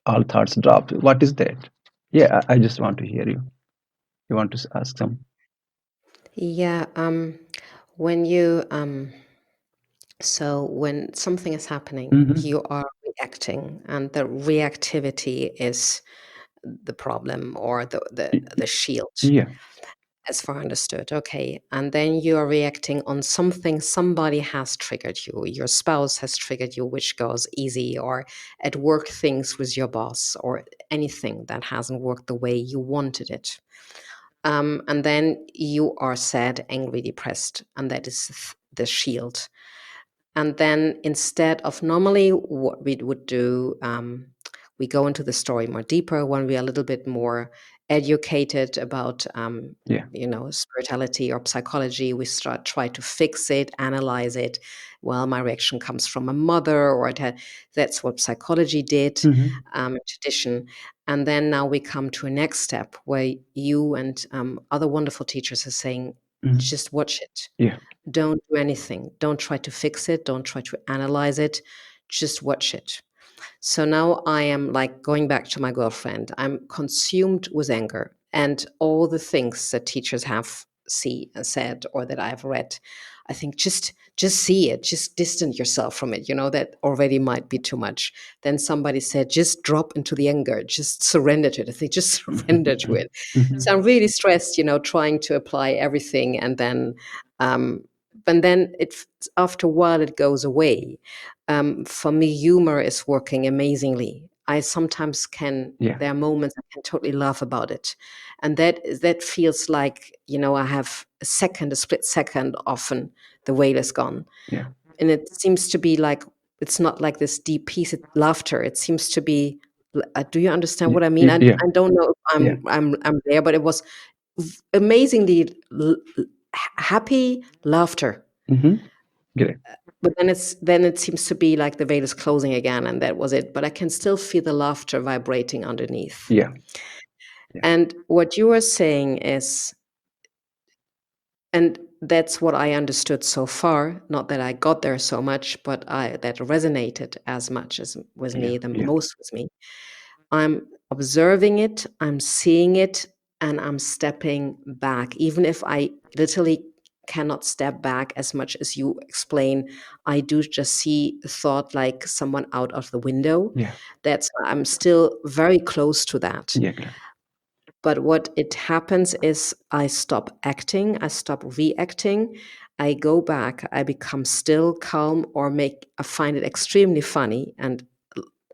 Speaker 2: all thoughts drop. What is that? Yeah, I just want to hear you. You want to ask some?
Speaker 1: Yeah. When you so when something is happening,
Speaker 2: Hmm.
Speaker 1: you are reacting, and the reactivity is the problem, or the shield,
Speaker 2: Yeah.
Speaker 1: as far understood. Okay. And then you are reacting on something somebody has triggered you. Your spouse has triggered you, which goes easy, or at work things with your boss, or anything that hasn't worked the way you wanted it. And then you are sad, angry, depressed, and that is the shield. And then instead of normally what we would do, we go into the story more deeper when we are a little bit more educated about
Speaker 2: Yeah.
Speaker 1: spirituality or psychology. We start try to fix it, analyze it. Well, my reaction comes from a mother, or that's what psychology did,
Speaker 2: Hmm.
Speaker 1: tradition. And then now we come to a next step where you and other wonderful teachers are saying,
Speaker 2: Hmm.
Speaker 1: just watch it.
Speaker 2: Yeah.
Speaker 1: Don't do anything. Don't try to fix it. Don't try to analyze it. Just watch it. So now I am like going back to my girlfriend. I'm consumed with anger and all the things that teachers have said or that I've read. I think just see it, just distance yourself from it. That already might be too much. Then somebody said, just drop into the anger, just surrender to it. I think just surrender to
Speaker 2: Hmm.
Speaker 1: it.
Speaker 2: Hmm.
Speaker 1: So I'm really stressed, trying to apply everything, um, and then after a while it goes away. For me, humor is working amazingly. I sometimes can.
Speaker 2: Yeah.
Speaker 1: There are moments I can totally laugh about it, and that feels like I have a split second. Often the whale is gone,
Speaker 2: Yeah.
Speaker 1: and it seems to be like it's not like this deep piece of laughter. It seems to be. Do you understand
Speaker 2: Yeah.
Speaker 1: what I mean?
Speaker 2: Yeah.
Speaker 1: I don't know if
Speaker 2: Yeah.
Speaker 1: I'm there, but it was amazingly happy laughter.
Speaker 2: Hmm. Great.
Speaker 1: But then it seems to be like the veil is closing again, and that was it. But I can still feel the laughter vibrating underneath.
Speaker 2: Yeah. Yeah.
Speaker 1: And what you are saying is, and that's what I understood so far. Not that I got there so much, but that resonated as much as with
Speaker 2: Yeah.
Speaker 1: me, the
Speaker 2: Yeah.
Speaker 1: most with me. I'm observing it, I'm seeing it, and I'm stepping back. Even if I literally cannot step back as much as you explain, I do just see a thought like someone out of the window.
Speaker 2: Yeah.
Speaker 1: That's I'm still very close to that.
Speaker 2: Yeah. Great.
Speaker 1: But what it happens is I stop acting, I stop reacting, I go back, I become still, calm, or I find it extremely funny and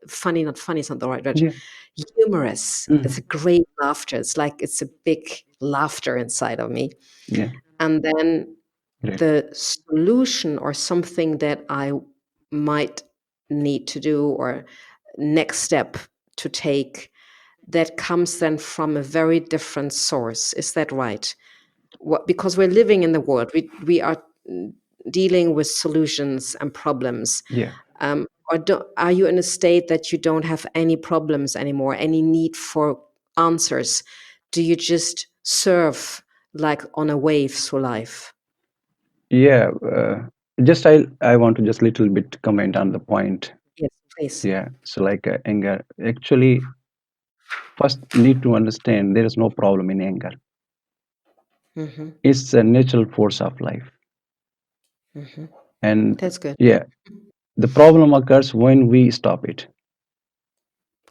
Speaker 1: funny, not funny is not the right word,
Speaker 2: Yeah.
Speaker 1: humorous. It's a
Speaker 2: Hmm.
Speaker 1: great laughter. It's like it's a big laughter inside of me.
Speaker 2: Yeah.
Speaker 1: And then
Speaker 2: Great.
Speaker 1: the solution or something that I might need to do or next step to take that comes then from a very different source. Is that right? Because we're living in the world, we are dealing with solutions and problems.
Speaker 2: Yeah.
Speaker 1: Are you in a state that you don't have any problems anymore, any need for answers? Do you just surf like on a wave through life?
Speaker 2: Yeah. Just I want to just little bit comment on the point.
Speaker 1: Yes, please.
Speaker 2: Yeah. So like anger. Actually, first need to understand there is no problem in anger.
Speaker 1: Hmm.
Speaker 2: It's a natural force of life.
Speaker 1: Hmm.
Speaker 2: And
Speaker 1: That's good.
Speaker 2: yeah, the problem occurs when we stop it.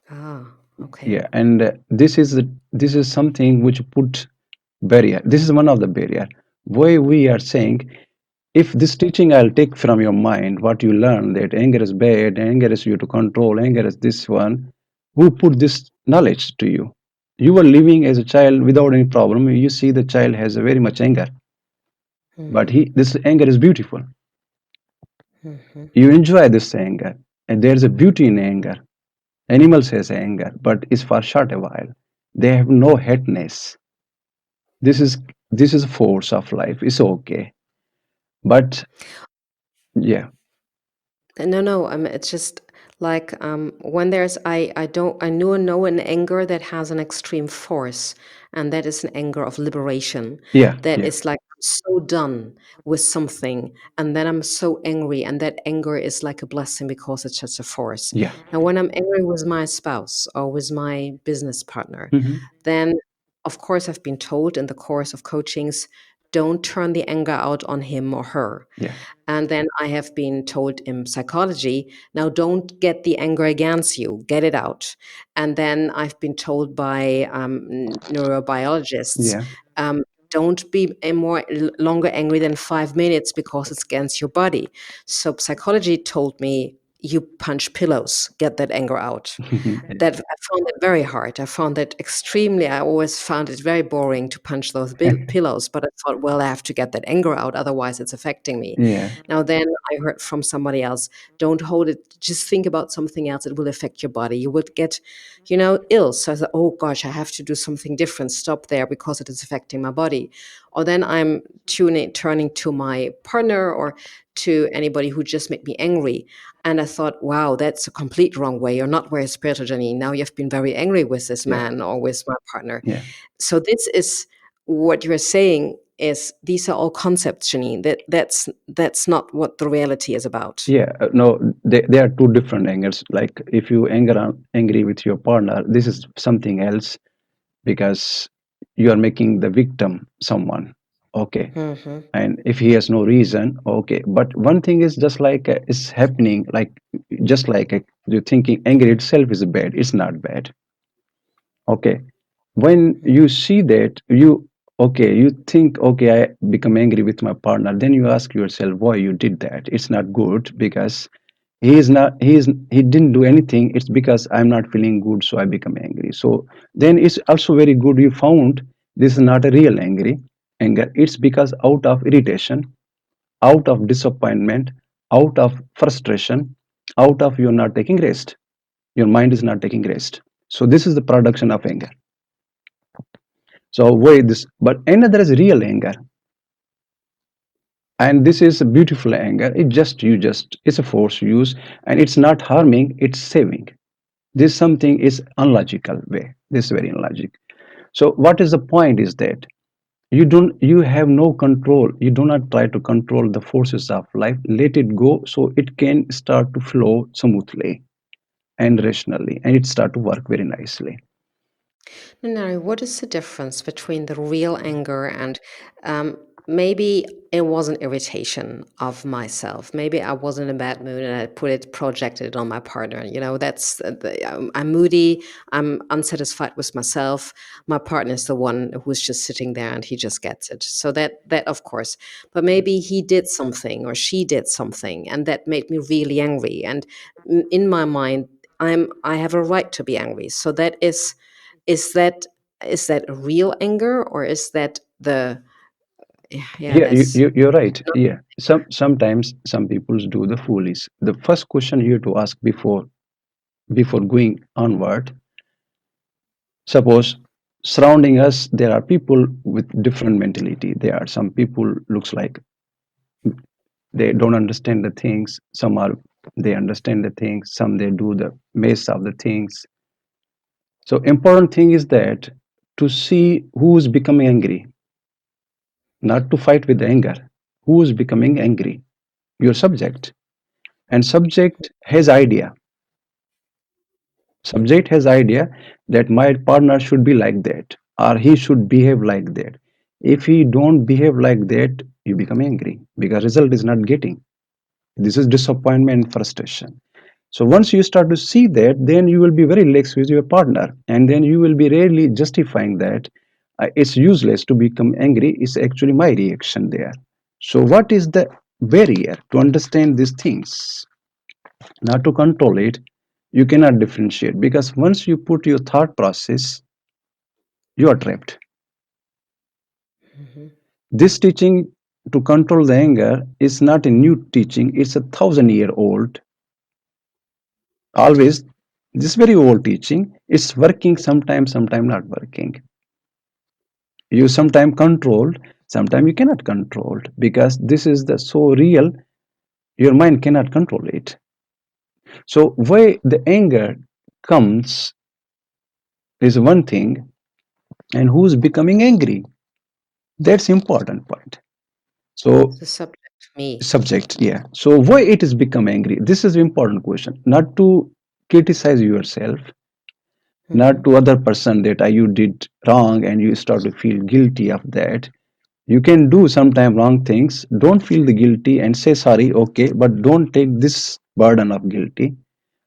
Speaker 1: Ah, okay.
Speaker 2: Yeah, and this is something which put barrier. This is one of the barrier. Why we are saying if this teaching I'll take from your mind, what you learn that anger is bad, anger is you to control, anger is this one. Who put this knowledge to you? You were living as a child without any problem. You see the child has a very much anger, but
Speaker 1: Hmm.
Speaker 2: he this anger is beautiful.
Speaker 1: Hmm.
Speaker 2: You enjoy this anger, and there's a beauty in anger. Animals has anger, but it's for short a while. They have no hatiness. This is this is force of life. It's okay, but yeah,
Speaker 1: No, no. It's just like when there's I know an anger that has an extreme force, and that is an anger of liberation.
Speaker 2: yeah,
Speaker 1: That
Speaker 2: yeah,
Speaker 1: is like I'm so done with something, and then I'm so angry, and that anger is like a blessing because it's such a force.
Speaker 2: yeah.
Speaker 1: Now, when I'm angry with my spouse or with my business partner,
Speaker 2: Hmm.
Speaker 1: then of course I've been told in the course of coachings, don't turn the anger out on him or her.
Speaker 2: Yeah,
Speaker 1: And then I have been told in psychology, now don't get the anger against you, get it out. And then I've been told by neurobiologists,
Speaker 2: yeah,
Speaker 1: um, don't be longer angry than 5 minutes because it's against your body. So psychology told me, you punch pillows, get that anger out. That I found it very hard. I found that extremely. I always found it very boring to punch those pillows, but I thought, well, I have to get that anger out, otherwise it's affecting me.
Speaker 2: Yeah,
Speaker 1: Now then I heard from somebody else, don't hold it, just think about something else. It will affect your body. You would get, ill. So I thought, oh gosh, I have to do something different. Stop there because it is affecting my body. Or then I'm turning to my partner or to anybody who just made me angry. And I thought, wow, that's a complete wrong way. You're not very spiritual, Janine. Now you've been very angry with this
Speaker 2: yeah,
Speaker 1: man or with my partner.
Speaker 2: yeah,
Speaker 1: So this is what you're saying is these are all concepts, Janine. That's not what the reality is about.
Speaker 2: yeah. No, they are two different angers. Like if you angry with your partner, this is something else because you are making the victim someone. Okay.
Speaker 1: Hmm.
Speaker 2: And if he has no reason, okay. But one thing is just like it's happening, like just like you're thinking anger itself is bad. It's not bad. Okay. When you see that, you think, okay, I become angry with my partner, then you ask yourself why you did that. It's not good because he didn't do anything. It's because I'm not feeling good, so I become angry. So then it's also very good you found this is not a real anger. It's because out of irritation, out of disappointment, out of frustration, out of you're not taking rest. Your mind is not taking rest. So this is the production of anger. So why this? But another is real anger, and this is a beautiful anger. It's a force use, and it's not harming. It's saving. This something is unlogical way. This is very illogic. So what is the point? Is that you have no control. You do not try to control the forces of life. Let it go, so it can start to flow smoothly and rationally, and it start to work very nicely.
Speaker 1: Nunari, what is the difference between the real anger and um, maybe it was an irritation of myself. Maybe I was in a bad mood and I projected it on my partner. That's I'm moody. I'm unsatisfied with myself. My partner is the one who's just sitting there and he just gets it. So that of course, but maybe he did something or she did something and that made me really angry. And in my mind, I have a right to be angry. So is that is that a real anger or is that the yeah
Speaker 2: Yeah,
Speaker 1: that's
Speaker 2: you're right. Yeah, sometimes some people do the foolish. The first question you have to ask before going onward. Suppose surrounding us there are people with different mentality. There are some people looks like they don't understand the things. Some are they understand the things. Some they do the mess of the things. So important thing is that to see who is becoming angry, not to fight with the anger. Who is becoming angry? Your subject. And subject has idea that my partner should be like that or he should behave like that. If he don't behave like that, you become angry because result is not getting. This is disappointment and frustration. So once you start to see that, then you will be very relaxed with your partner, and then you will be rarely justifying that it's useless to become angry. It's actually my reaction there. So what is the barrier to understand these things? Not to control it, you cannot differentiate because once you put your thought process, you are trapped.
Speaker 1: Mhm.
Speaker 2: This teaching to control the anger is not a new teaching, it's a 1,000-year old. Always, this very old teaching, it's working sometimes, sometimes not working. You sometimes controlled, sometimes you cannot control because this is the so real, your mind cannot control it. So why the anger comes is one thing, and who's becoming angry, that's important point. So
Speaker 1: The subject me.
Speaker 2: subject, yeah. So why it is become angry, this is important question, not to criticize yourself, not
Speaker 1: Hmm.
Speaker 2: to other person that you did wrong and you start to feel guilty of that. You can do sometime wrong things, don't feel the guilty and say sorry, okay, but don't take this burden of guilty.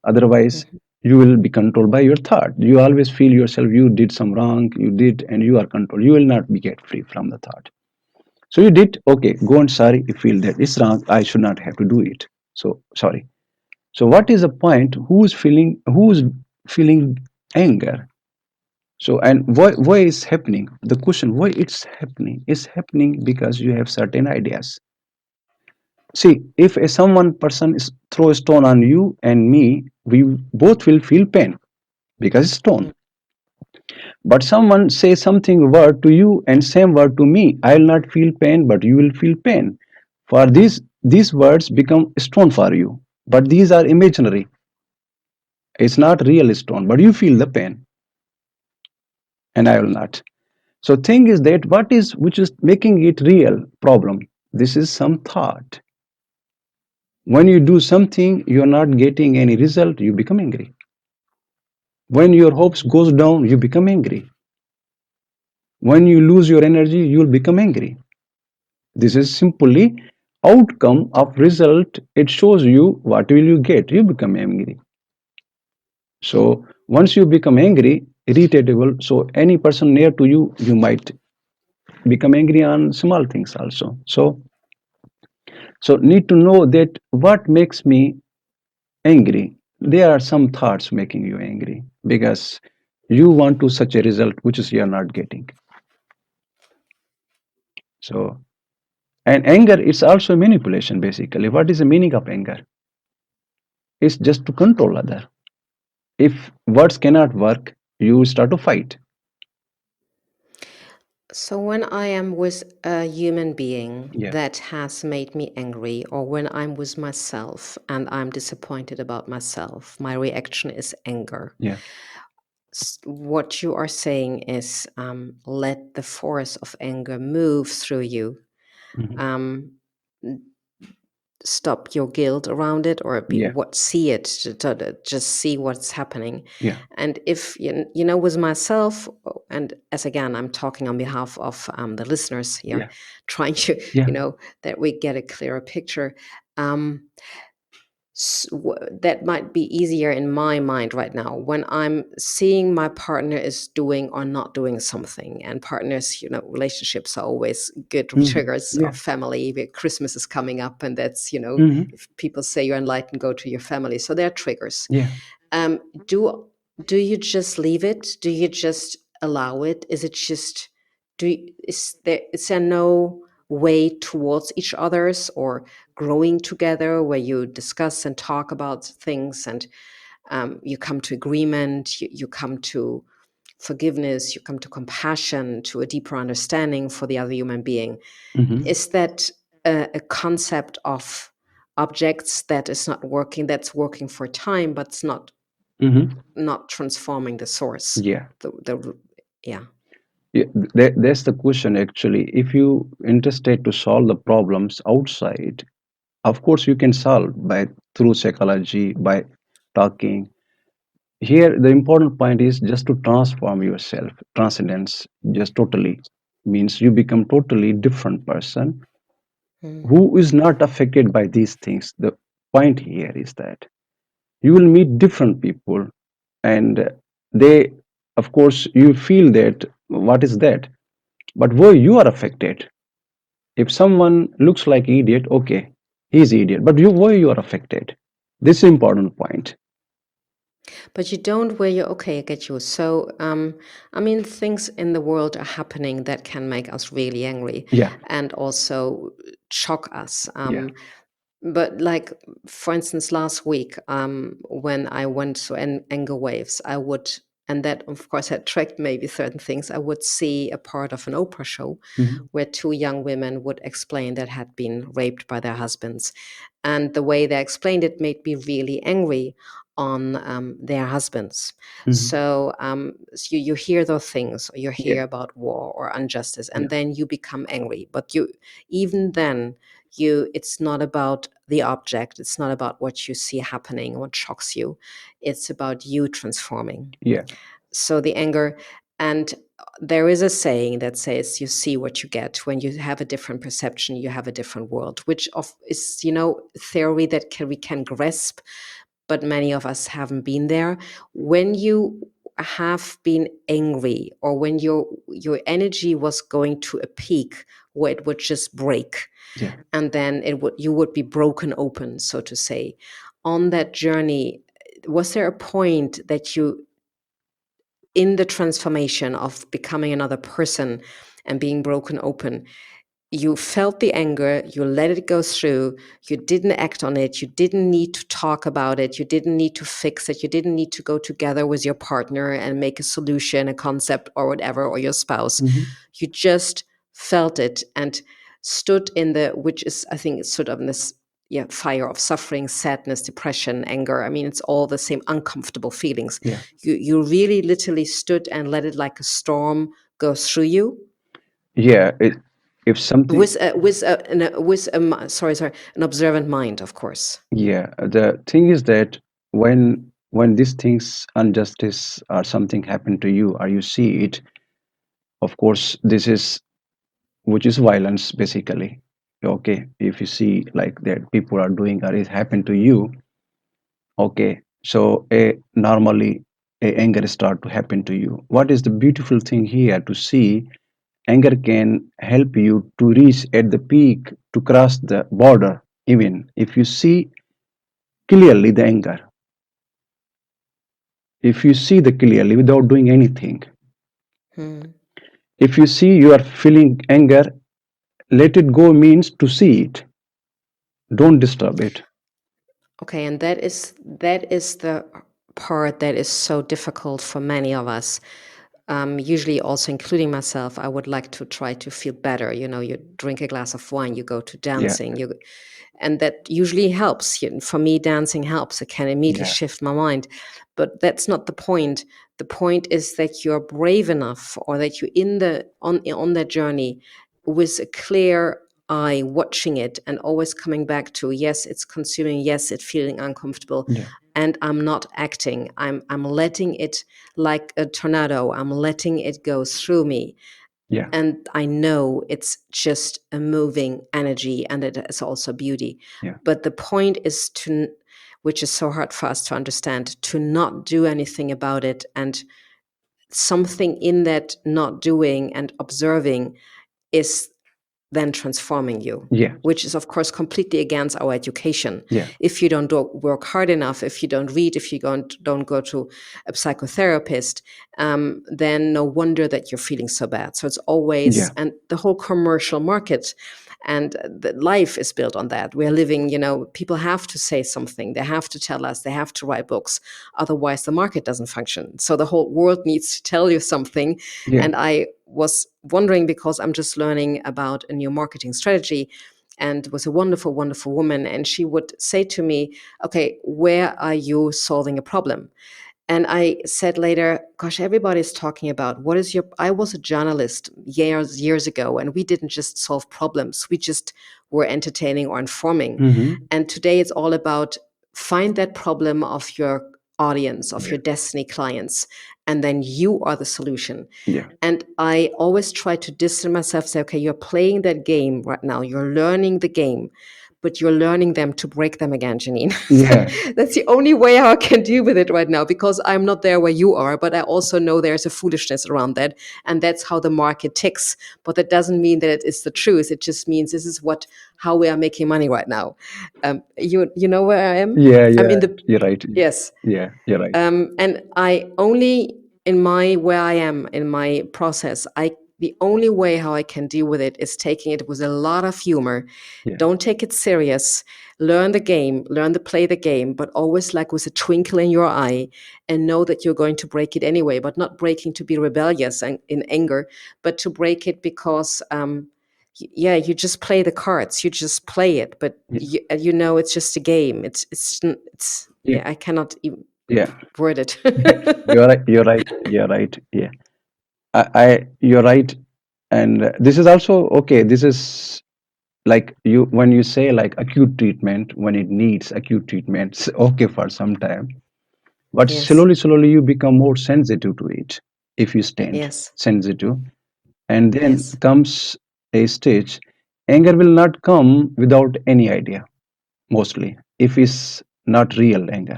Speaker 2: Otherwise
Speaker 1: Hmm.
Speaker 2: you will be controlled by your thought. You always feel yourself you did some wrong, you did, and you are controlled. You will not be get free from the thought. So you did, okay, go and sorry, you feel that it's wrong, I should not have to do it, so sorry. So what is the point? Who's feeling anger? So, and why is happening? The question why it's happening is happening because you have certain ideas. See, if a someone person is throw a stone on you and me, we both will feel pain because it's stone. But someone say something word to you and same word to me, I will not feel pain, but you will feel pain. For these words become stone for you. But these are imaginary. It's not real stone, but you feel the pain, and I will not. So thing is that what is which is making it real problem? This is some thought. When you do something, you're not getting any result, you become angry. When your hopes
Speaker 1: Mm.
Speaker 2: goes down, you become angry. When you lose your energy, you'll become angry. This is simply outcome of result. It shows you what will you get. You become angry. So once you become angry, irritable, so any person near to you, you might become angry on small things also. So need to know that what makes me angry. There are some thoughts making you angry because you want to such a result which is you are not getting. So and anger is also manipulation basically. What is the meaning of anger? It's just to control other. If words cannot work, you start to fight.
Speaker 1: So when I am with a human being
Speaker 2: Yeah,
Speaker 1: that has made me angry, or when I'm with myself and I'm disappointed about myself, my reaction is anger.
Speaker 2: yeah,
Speaker 1: What you are saying is let the force of anger move through you.
Speaker 2: mhm,
Speaker 1: Um, Stop your guilt around it, or be
Speaker 2: yeah,
Speaker 1: what see it, just see what's happening.
Speaker 2: yeah,
Speaker 1: And if you know, with myself, and as again I'm talking on behalf of the listeners here,
Speaker 2: yeah,
Speaker 1: trying to
Speaker 2: yeah,
Speaker 1: that we get a clearer picture. um, that might be easier in my mind right now when I'm seeing my partner is doing or not doing something. And partners, relationships are always good
Speaker 2: mhm,
Speaker 1: triggers, or
Speaker 2: yeah,
Speaker 1: family. Christmas is coming up, and that's,
Speaker 2: mhm,
Speaker 1: if people say you're enlightened, go to your family. So they're triggers.
Speaker 2: yeah,
Speaker 1: um, do do you just leave it? Do you just allow it? Is it just is there no way towards each other's, or growing together, where you discuss and talk about things, and you come to agreement, you come to forgiveness, you come to compassion, to a deeper understanding for the other human being?
Speaker 2: mhm,
Speaker 1: Is that a concept of objects that is not working, that's working for time, but it's
Speaker 2: mhm,
Speaker 1: not transforming the source?
Speaker 2: yeah.
Speaker 1: The Yeah.
Speaker 2: Yeah, that's the question actually. If you interested to solve the problems outside, of course you can solve by through psychology, by talking. Here, the important point is just to transform yourself. Transcendence, just totally means you become totally different person
Speaker 1: Mm.
Speaker 2: who is not affected by these things. The point here is that you will meet different people, and they, of course, you feel that what is that, but where you are affected. If someone looks like idiot, okay, he's idiot, but you why you are affected. This is important point.
Speaker 1: But you don't, where you, okay, I get you. So I mean, things in the world are happening that can make us really angry,
Speaker 2: Yeah,
Speaker 1: and also shock us.
Speaker 2: yeah.
Speaker 1: But like, for instance, last week, when I went to anger waves, I would, and that of course had tracked maybe certain things, I would see a part of an Oprah show
Speaker 2: Mhm,
Speaker 1: where two young women would explain that had been raped by their husbands. And the way they explained it made me really angry on their husbands.
Speaker 2: mhm.
Speaker 1: So you hear those things, or you
Speaker 2: Yeah,
Speaker 1: hear about war or injustice,
Speaker 2: yeah,
Speaker 1: and then you become angry. But you, even then, it's not about the object, it's not about what you see happening, what shocks you, it's about you transforming.
Speaker 2: yeah,
Speaker 1: So the anger, and there is a saying that says you see what you get. When you have a different perception, you have a different world, which of is, theory that we can grasp, but many of us haven't been there. When you have been angry, or when your energy was going to a peak where it would just break,
Speaker 2: yeah.
Speaker 1: and then you would be broken open, so to say. on that journey, was there a point that you, in the transformation of becoming another person and being broken open, you felt the anger, you let it go through, you didn't act on it, you didn't need to talk about it, you didn't need to fix it, you didn't need to go together with your partner and make a solution, a concept, or whatever, or your spouse.
Speaker 2: Hmm.
Speaker 1: You just felt it and stood in the, which is, I think, it's sort of in this, yeah, fire of suffering, sadness, depression, anger. I mean, it's all the same uncomfortable feelings.
Speaker 2: Yeah.
Speaker 1: You really literally stood and let it like a storm go through you
Speaker 2: Yeah. If something,
Speaker 1: sorry, an observant mind, of course.
Speaker 2: yeah, the thing is that when these things, injustice or something happen to you, or you see it, of course, this is which is violence basically. Okay, if you see like that people are doing or it happened to you, okay, so normally a anger start to happen to you. What is the beautiful thing here to see? Anger can help you to reach at the peak, to cross the border. Even if you see clearly the anger, if you see the clearly without doing anything,
Speaker 1: Hmm.
Speaker 2: if you see you are feeling anger, let it go means to see it, don't disturb it.
Speaker 1: Okay, and that is the part that is so difficult for many of us. Usually, also including myself, I would like to try to feel better. You know, you drink a glass of wine, you go to
Speaker 2: Yeah.
Speaker 1: dancing, and that usually helps. For me, dancing helps. It can immediately
Speaker 2: Yeah.
Speaker 1: shift my mind, but that's not the point. The point is that you're brave enough, or that you're in the on that journey with a clear eye, watching it, and always coming back to, yes, it's consuming, yes, it's feeling uncomfortable,
Speaker 2: Yeah.
Speaker 1: and I'm not acting. I'm letting it, like a tornado. I'm letting it go through me,
Speaker 2: Yeah.
Speaker 1: and I know it's just a moving energy, and it is also beauty.
Speaker 2: Yeah.
Speaker 1: But the point is to, which is so hard for us to understand, to not do anything about it, and something in that not doing and observing is then transforming you,
Speaker 2: Yeah.
Speaker 1: which is, of course, completely against our education.
Speaker 2: Yeah.
Speaker 1: If you don't work hard enough, if you don't read, if you don't go to a psychotherapist, then no wonder that you're feeling so bad. So it's always,
Speaker 2: Yeah.
Speaker 1: and the whole commercial market and the life is built on that. We're living, people have to say something. They have to tell us. They have to write books. Otherwise, the market doesn't function. So the whole world needs to tell you something.
Speaker 2: Yeah.
Speaker 1: And I was wondering, because I'm just learning about a new marketing strategy, and was a wonderful, wonderful woman. And she would say to me, okay, where are you solving a problem? And I said later, gosh, everybody's talking about what is your. I was a journalist years ago, and we didn't just solve problems. We just were entertaining or informing.
Speaker 2: Hmm.
Speaker 1: And today it's all about find that problem of your audience, of
Speaker 2: Yeah.
Speaker 1: your destiny clients, and then you are the solution.
Speaker 2: Yeah.
Speaker 1: And I always try to distance myself, say, okay, you're playing that game right now. You're learning the game, but you're learning them to break them again, Janine.
Speaker 2: Yeah.
Speaker 1: That's the only way how I can deal with it right now, because I'm not there where you are, but I also know there's a foolishness around that. And that's how the market ticks. But that doesn't mean that it is the truth. It just means this is how we are making money right now. You know where I am?
Speaker 2: Yeah.
Speaker 1: I'm
Speaker 2: Yeah.
Speaker 1: in the,
Speaker 2: You're right.
Speaker 1: yes.
Speaker 2: Yeah. You're right.
Speaker 1: And I only, in my where I am in my process, the only way how I can deal with it is taking it with a lot of humor.
Speaker 2: Yeah.
Speaker 1: Don't take it serious. Learn the game, learn to play the game, but always like with a twinkle in your eye, and know that you're going to break it anyway, but not breaking to be rebellious and in anger, but to break it because yeah, you just play the cards, you just play it, but
Speaker 2: Yeah.
Speaker 1: it's just a game. It's
Speaker 2: Yeah.
Speaker 1: yeah, I cannot even
Speaker 2: Yeah.
Speaker 1: word it.
Speaker 2: You're right. You're right. You're right. Yeah. You're right. And this is also okay. This is like you when you say like acute treatment, when it needs acute treatment, it's okay for some time. But
Speaker 1: Yes,
Speaker 2: slowly you become more sensitive to it if you stand
Speaker 1: yes,
Speaker 2: sensitive. And then
Speaker 1: yes,
Speaker 2: comes a stage, anger will not come without any idea, mostly, if it's not real anger.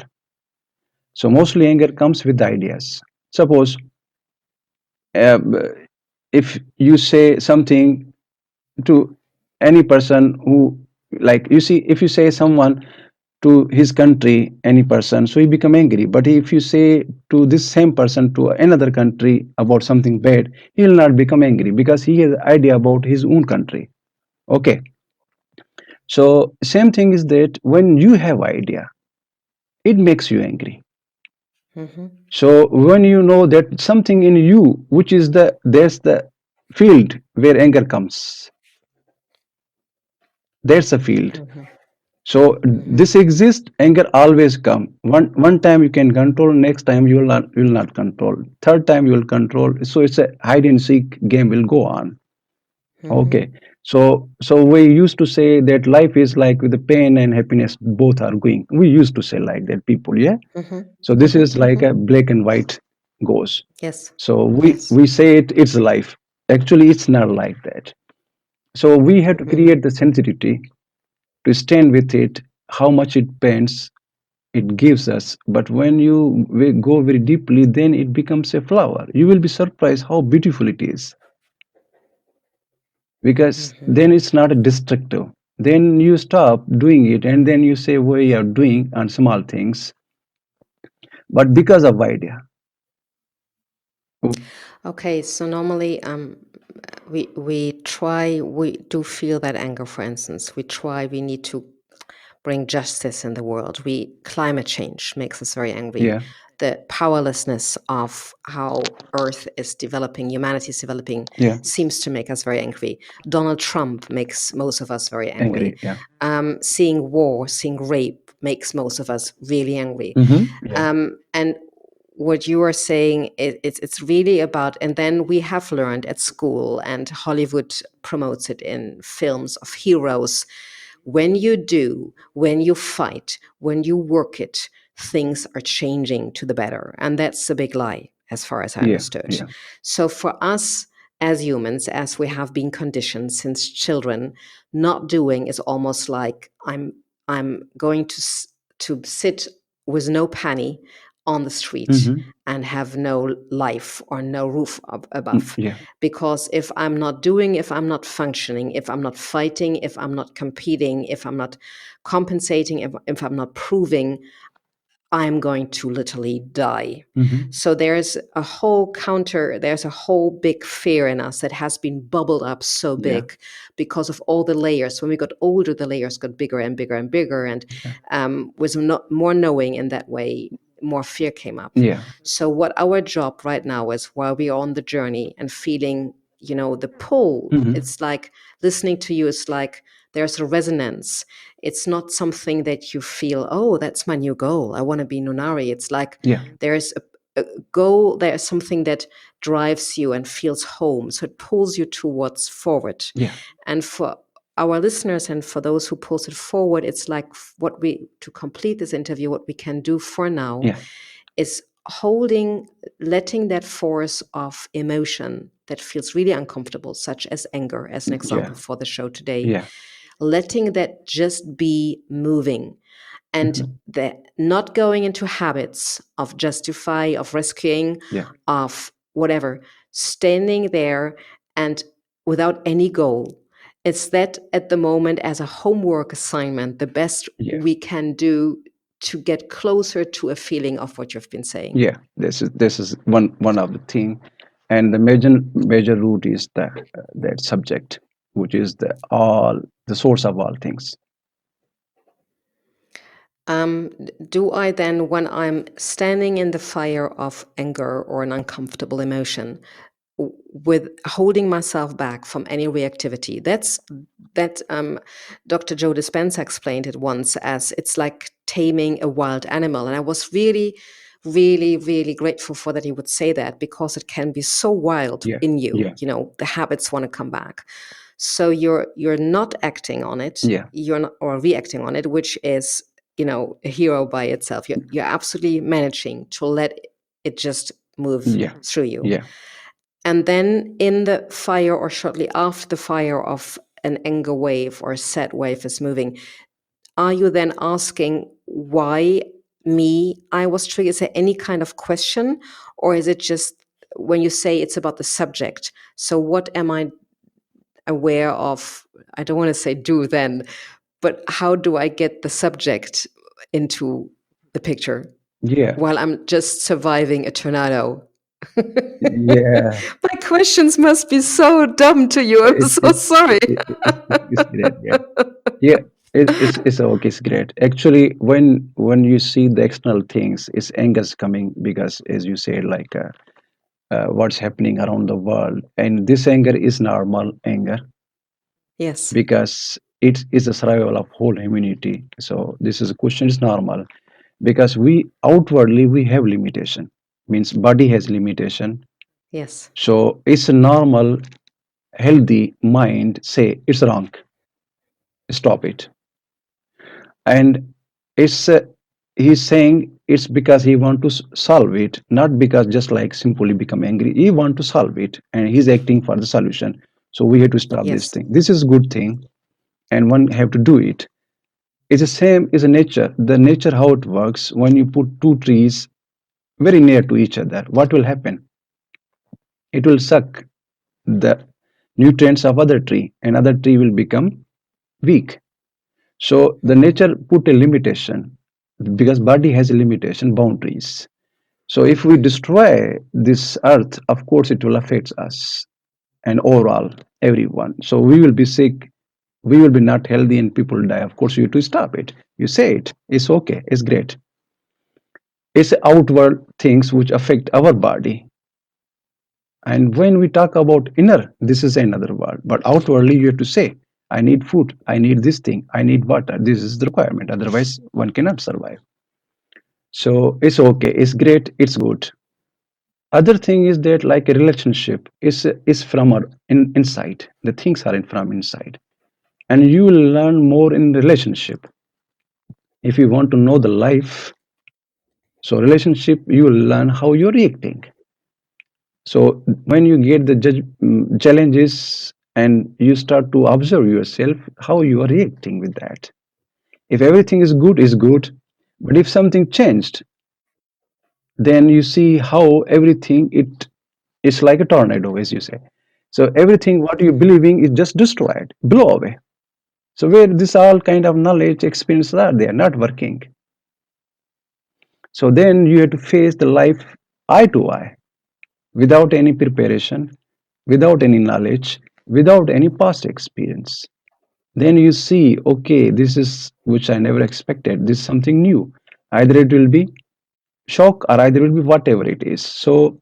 Speaker 2: So mostly anger comes with ideas. Suppose uh, if you say something to any person who, like, you see, if you say someone, to his country, any person, so he become angry. But if you say to this same person to another country about something bad, he will not become angry because he has idea about his own country. Okay, so same thing is that when you have idea, it makes you angry.
Speaker 1: Mm-hmm.
Speaker 2: So when you know that something in you, which is there's the field where anger comes, there's a field.
Speaker 1: Mm-hmm.
Speaker 2: So
Speaker 1: Mm-hmm.
Speaker 2: this exists, anger always come. One time you can control, next time you will not control. Third time you will control. So it's a hide and seek game will go on.
Speaker 1: Mm-hmm.
Speaker 2: Okay. So we used to say that life is like with the pain and happiness both are going. We used to say like that, people, yeah.
Speaker 1: Mm-hmm.
Speaker 2: So this
Speaker 1: Mm-hmm.
Speaker 2: is like
Speaker 1: Mm-hmm.
Speaker 2: a black and white goes.
Speaker 1: Yes.
Speaker 2: So we
Speaker 1: Yes.
Speaker 2: we say it's life. Actually, it's not like that. So we have to
Speaker 1: Mm-hmm.
Speaker 2: create the sensitivity to stand with it, how much it pains it gives us. But when you go very deeply, then it becomes a flower. You will be surprised how beautiful it is, because
Speaker 1: Mm-hmm.
Speaker 2: then it's not a destructive. Then you stop doing it, and then you say we are doing on small things, but because of idea.
Speaker 1: Okay, so normally we do feel that anger, for instance. We need to bring justice in the world. Climate change makes us very angry.
Speaker 2: Yeah,
Speaker 1: The powerlessness of how Earth is developing, humanity is developing,
Speaker 2: yeah,
Speaker 1: seems to make us very angry. Donald Trump makes most of us very angry.
Speaker 2: angry, yeah.
Speaker 1: Seeing war, seeing rape makes most of us really angry.
Speaker 2: Yeah,
Speaker 1: And what you are saying, it's really about, and then we have learned at school, and Hollywood promotes it in films of heroes. When you fight, when you work it, things are changing to the better. And that's a big lie, as far as I
Speaker 2: yeah,
Speaker 1: understood.
Speaker 2: yeah.
Speaker 1: So for us as humans, as we have been conditioned since children, not doing is almost like I'm going to sit with no penny on the street
Speaker 2: hmm
Speaker 1: and have no life or no roof above.
Speaker 2: Yeah,
Speaker 1: Because if I'm not functioning, if I'm not fighting, if I'm not competing, if I'm not compensating, if I'm not proving, I'm going to literally die.
Speaker 2: hmm
Speaker 1: So there's a whole big fear in us that has been bubbled up so
Speaker 2: yeah,
Speaker 1: big because of all the layers. When we got older, the layers got bigger and bigger and bigger. And
Speaker 2: yeah,
Speaker 1: with more knowing in that way, more fear came up.
Speaker 2: yeah,
Speaker 1: So what our job right now is, while we are on the journey and feeling, the pull,
Speaker 2: hmm
Speaker 1: it's like listening to you is like there's a resonance. It's not something that you feel, oh, that's my new goal, I want to be Nunari. It's like
Speaker 2: yeah,
Speaker 1: there's a goal, there's something that drives you and feels home. So it pulls you towards forward.
Speaker 2: yeah,
Speaker 1: And for our listeners and for those who pulls it forward, it's like to complete this interview, what we can do for now
Speaker 2: yeah,
Speaker 1: is letting that force of emotion that feels really uncomfortable, such as anger, as an
Speaker 2: yeah,
Speaker 1: example for the show today,
Speaker 2: yeah,
Speaker 1: letting that just be moving, and
Speaker 2: hmm
Speaker 1: not going into habits of justify, of rescuing,
Speaker 2: yeah,
Speaker 1: of whatever, standing there and without any goal. It's that at the moment, as a homework assignment, the best
Speaker 2: yeah.
Speaker 1: we can do to get closer to a feeling of what you've been saying.
Speaker 2: Yeah, this is one of the thing, and the major root is that subject, which is the source of all things.
Speaker 1: Do I then, when I'm standing in the fire of anger or an uncomfortable emotion, with holding myself back from any reactivity, that Dr. Joe Dispenza explained it once as it's like taming a wild animal. And I was really, really, really grateful for that he would say that, because it can be so wild
Speaker 2: Yeah,
Speaker 1: in you.
Speaker 2: yeah,
Speaker 1: The habits want to come back. So you're not acting on it,
Speaker 2: yeah,
Speaker 1: you're not, or reacting on it, which is, a hero by itself. You're absolutely managing to let it just move
Speaker 2: yeah,
Speaker 1: through you.
Speaker 2: yeah,
Speaker 1: And then in the fire, or shortly after the fire of an anger wave or a sad wave is moving, are you then asking why me, I was triggered? Is there any kind of question? Or is it just when you say it's about the subject? So what am I aware of? I don't want to say do then, but how do I get the subject into the picture
Speaker 2: Yeah,
Speaker 1: while I'm just surviving a tornado.
Speaker 2: yeah.
Speaker 1: My questions must be so dumb to you. I'm
Speaker 2: It,
Speaker 1: so
Speaker 2: it,
Speaker 1: sorry.
Speaker 2: it's great. Yeah, yeah. It's okay. It's great. Actually, when you see the external things, it's anger's coming because, as you said, like what's happening around the world, and this anger is normal anger
Speaker 1: Yes,
Speaker 2: because it is a survival of whole humanity. So this is a question is normal because we outwardly we have limitation, means body has limitation.
Speaker 1: yes.
Speaker 2: So it's a normal healthy mind say it's wrong, stop it. And it's he's saying it's because he want to solve it, not because just like simply become angry. He want to solve it and he's acting for the solution. So we have to stop this
Speaker 1: Yes.
Speaker 2: thing. This is good thing and one have to do it. It's the same as a nature. The nature how it works, when you put two trees very near to each other, what will happen? It will suck the nutrients of other tree and other tree will become weak. So the
Speaker 1: Mhm.
Speaker 2: nature put a limitation because body has a limitation boundaries. So if we
Speaker 1: Mhm.
Speaker 2: destroy this earth, of course it will affect us and overall everyone. So we will be sick, we will be not healthy and people die. Of course you have to stop it. You say it, it's okay, it's great. It's outward things which affect our body. And when we talk about inner, this is another word. But outwardly, you have to say, I need food, I need this thing, I need water. This is the requirement. Otherwise, one cannot survive. So it's okay, it's great, it's good. Other thing is that like a relationship is from our inside. The things are in from inside. And you will learn more in relationship. If you want to know the life, so relationship, you will learn how you're reacting. So when you get the challenges and you start to observe yourself, how you are reacting with that. If everything is good. But if something changed, then you see how everything it is like a tornado, as you say. So everything what you
Speaker 1: Mhm.
Speaker 2: believing is just destroyed, blow away. So where this all kind of knowledge, experience are they are not working. So then you have to face the life eye to eye without any preparation, without any knowledge, without any past experience. Then you see, okay, this is which I never expected. This is something new. Either it will be shock or either it will be whatever it is. So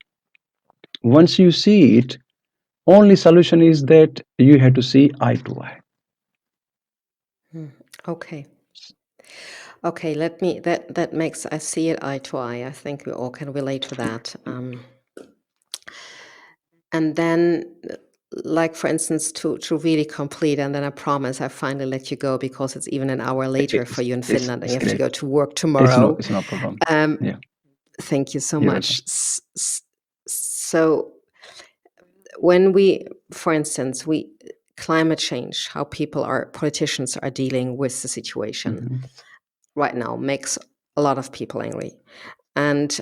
Speaker 2: once you see it, only solution is that you have to see eye to eye.
Speaker 1: Mm. Okay. Okay, let me that makes I see it eye to eye. I think we all can relate to that. And then, like for instance, to really complete, and then I promise I finally let you go because it's even an hour later for
Speaker 2: It's,
Speaker 1: you in
Speaker 2: it's,
Speaker 1: Finland and
Speaker 2: it's
Speaker 1: you have to
Speaker 2: great.
Speaker 1: go to work tomorrow.
Speaker 2: It's no problem.
Speaker 1: Um,
Speaker 2: Yeah,
Speaker 1: thank you so
Speaker 2: you're welcome.
Speaker 1: much. So when we, for instance, we climate change, how people are politicians are dealing with the situation
Speaker 2: Hmm.
Speaker 1: right now makes a lot of people angry. And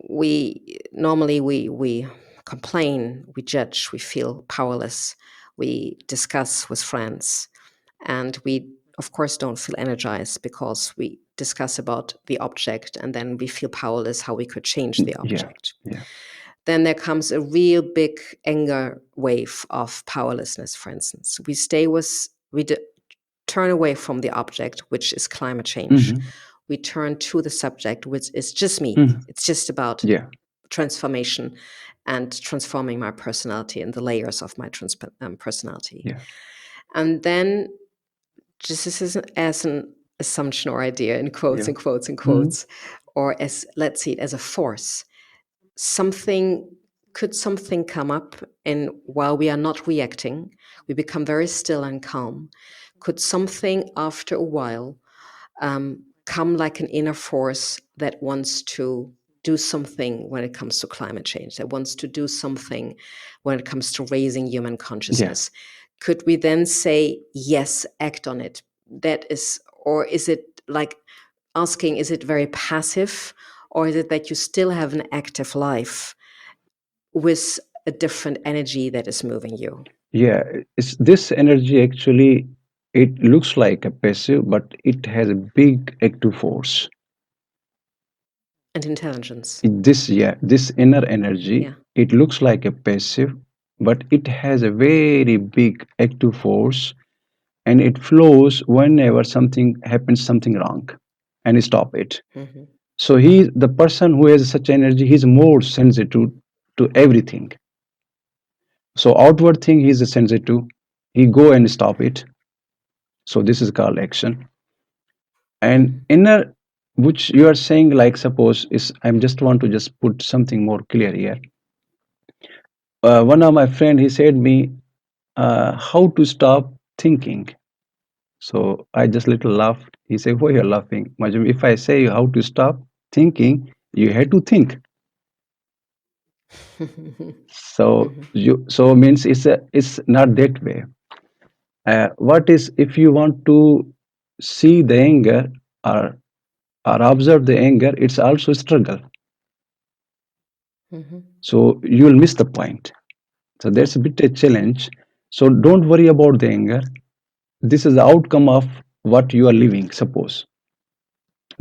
Speaker 1: we normally we complain, we judge, we feel powerless, we discuss with friends, and we of course don't feel energized because we discuss about the object and then we feel powerless how we could change the
Speaker 2: Yeah,
Speaker 1: object.
Speaker 2: yeah.
Speaker 1: Then there comes a real big anger wave of powerlessness. For instance, we stay with turn away from the object, which is climate change.
Speaker 2: Hmm.
Speaker 1: We turn to the subject, which is just me.
Speaker 2: Hmm.
Speaker 1: It's just about
Speaker 2: Yeah,
Speaker 1: transformation and transforming my personality and the layers of my personality.
Speaker 2: yeah,
Speaker 1: And then, just as an assumption or idea, in quotes
Speaker 2: yeah.
Speaker 1: and quotes and
Speaker 2: Hmm.
Speaker 1: quotes, or as let's see it as a force, something could something come up, and while we are not reacting, we become very still and calm. Could something after a while come like an inner force that wants to do something when it comes to climate change, that wants to do something when it comes to raising human
Speaker 2: Yeah.
Speaker 1: consciousness? Could we then say, yes, act on it? That is, or is it like asking, is it very passive, or is it that you still have an active life with a different energy that is moving you?
Speaker 2: Yeah, it's this energy actually. It looks like a passive, but it has a big active force.
Speaker 1: And intelligence.
Speaker 2: This inner energy,
Speaker 1: Yeah.
Speaker 2: it looks like a passive, but it has a very big active force, and it flows whenever something happens, something wrong, and stop it.
Speaker 1: Hmm.
Speaker 2: So the person who has such energy, he's more sensitive to everything. So outward thing, he's sensitive. He go and stop it. So this is called action. And
Speaker 1: Hmm.
Speaker 2: inner, which you are saying, like suppose is, I'm just want to just put something more clear here. One of my friend, he said me, how to stop thinking. So I just little laughed. He said, why you're laughing? Majum, if I say how to stop thinking, you have to think. So
Speaker 1: Hmm.
Speaker 2: so means it's not that way. What is, if you want to see the anger, or observe the anger, it's also struggle.
Speaker 1: Hmm.
Speaker 2: So you will miss the point. So that's a bit a challenge. So don't worry about the anger. This is the outcome of what you are living. Suppose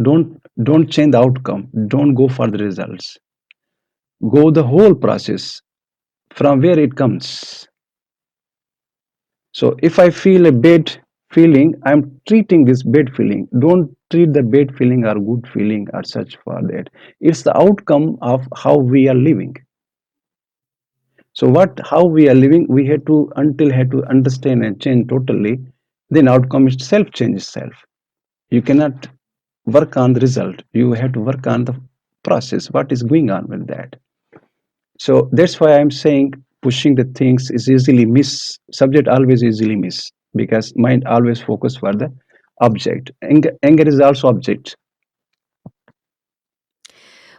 Speaker 2: don't
Speaker 1: Hmm.
Speaker 2: change the outcome. Don't go for the results. Go the whole process from where it comes. So if I feel a bad feeling, I'm treating this bad feeling. Don't treat the bad feeling or good feeling or such for that. It's the outcome of how we are living. So what how we are living, we had to until had to understand and change totally. Then outcome itself changes self. You cannot work on the result. You have to work on the process. What is going on with that? So that's why I'm saying pushing the things is easily miss. Subject always easily miss because mind always focus for the object. Anger is also object.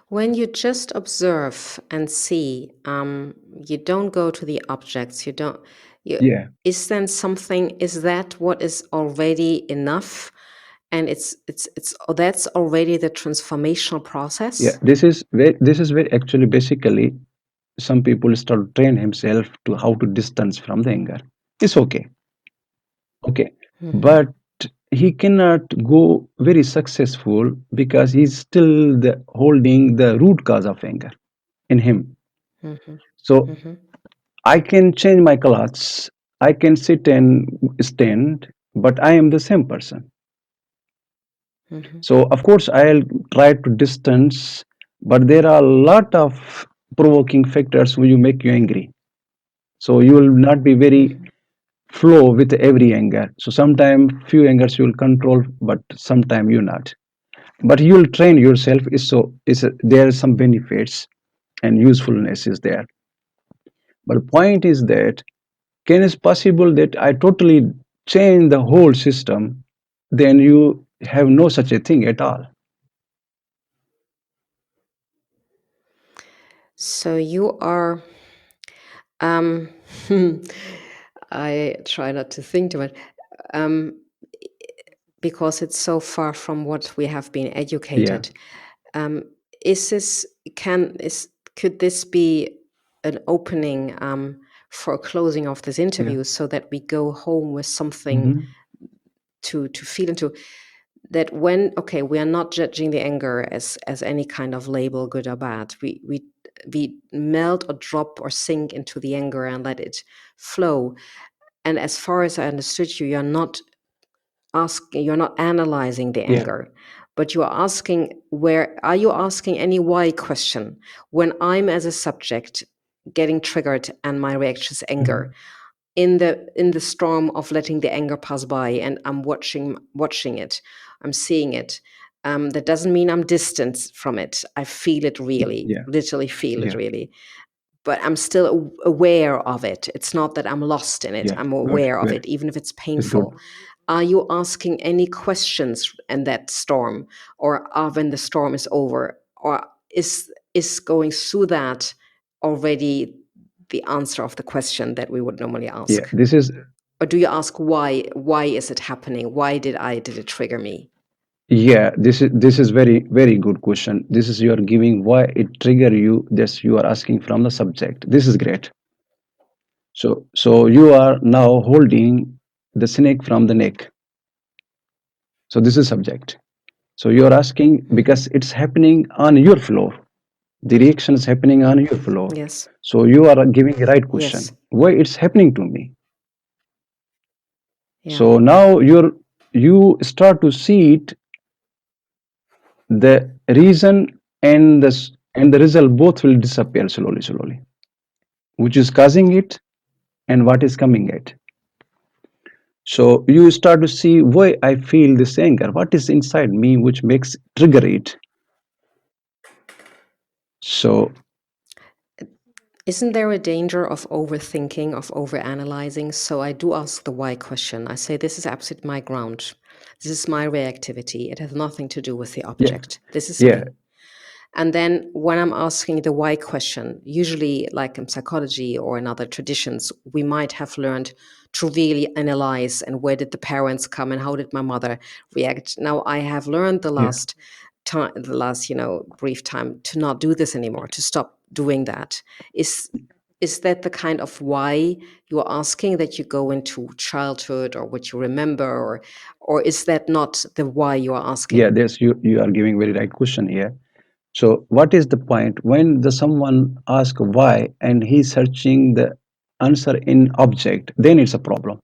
Speaker 1: When you just observe and see, you don't go to the objects. You don't. You
Speaker 2: Yeah,
Speaker 1: is then something. Is that what is already enough? And it's that's already the transformational
Speaker 2: yeah.
Speaker 1: process.
Speaker 2: This is where actually basically some people start train himself to how to distance from the anger. It's okay, okay,
Speaker 1: Hmm.
Speaker 2: but he cannot go very successful because he's still holding the root cause of anger in him.
Speaker 1: Hmm.
Speaker 2: So
Speaker 1: Hmm.
Speaker 2: I can change my clothes, I can sit and stand, but I am the same person.
Speaker 1: Hmm.
Speaker 2: So of course I'll try to distance, but there are a lot of provoking factors who you make you angry. So you will not be very
Speaker 1: Hmm.
Speaker 2: flow with every anger. So sometimes few angers you will control, but sometimes you not. But you will train yourself. Is so is there are some benefits and usefulness is there. But the point is that can it's possible that I totally change the whole system? Then you have no such a thing at all.
Speaker 1: So you are. Um, I try not to think too much. Um, because it's so far from what we have been
Speaker 2: Yeah.
Speaker 1: educated. Um, is this can is could this be an opening for a closing of this
Speaker 2: Yeah.
Speaker 1: interview so that we go home with something
Speaker 2: Hmm.
Speaker 1: to feel into, that when, okay, we are not judging the anger as any kind of label, good or bad. We melt or drop or sink into the anger and let it flow. And as far as I understood you, you're not analyzing the
Speaker 2: Yeah.
Speaker 1: anger, but you're asking, where are you asking any why question? When I'm as a subject getting triggered and my reaction is anger,
Speaker 2: Mhm.
Speaker 1: in the storm of letting the anger pass by, and I'm watching it, I'm seeing it, that doesn't mean I'm distant from it. I feel it, really
Speaker 2: Yeah.
Speaker 1: literally feel it,
Speaker 2: Yeah.
Speaker 1: really, but I'm still aware of it. It's not that I'm lost in it.
Speaker 2: Yeah.
Speaker 1: I'm
Speaker 2: Good.
Speaker 1: aware of
Speaker 2: Very.
Speaker 1: it, even if it's
Speaker 2: It's good.
Speaker 1: painful. Are you asking any questions in that storm, or when the storm is over, or is going through that already the answer of the question that we would normally
Speaker 2: Yeah.
Speaker 1: ask?
Speaker 2: This is
Speaker 1: Or do you ask why is it happening? Why did it trigger me?
Speaker 2: Yeah, this is very good question. This is you are giving why it trigger you. This you are asking from the subject. This is great. So you are now holding. the snake from the neck. So this is subject. So you're asking because it's happening on your floor. The reaction is happening on your floor.
Speaker 1: Yes.
Speaker 2: So you are giving the right
Speaker 1: Yes.
Speaker 2: question. Why it's happening to me?
Speaker 1: Yeah.
Speaker 2: So now you start to see it, the reason and the result both will disappear slowly, slowly, which is causing it and what is coming at. So you start to see why I feel this anger, what is inside me which makes trigger it. So
Speaker 1: Isn't there a danger of overthinking, of overanalyzing? So I do ask the why question. I say, this is absolutely my ground. This is my reactivity. It has nothing to do with the
Speaker 2: yeah,
Speaker 1: object. This is
Speaker 2: yeah,
Speaker 1: me. And then when I'm asking the why question, usually like in psychology or in other traditions, we might have learned to really analyze and where did the parents come and how did my mother react. Now I have learned
Speaker 2: yeah,
Speaker 1: the last, brief time to not do this anymore, to stop doing that. Is is that the kind of why you're asking, that you go into childhood or what you remember, or is that not the why you are
Speaker 2: yeah.
Speaker 1: asking?
Speaker 2: There's you are giving very right question here. So what is the point when the someone ask why and he's searching the answer in object? Then it's a problem.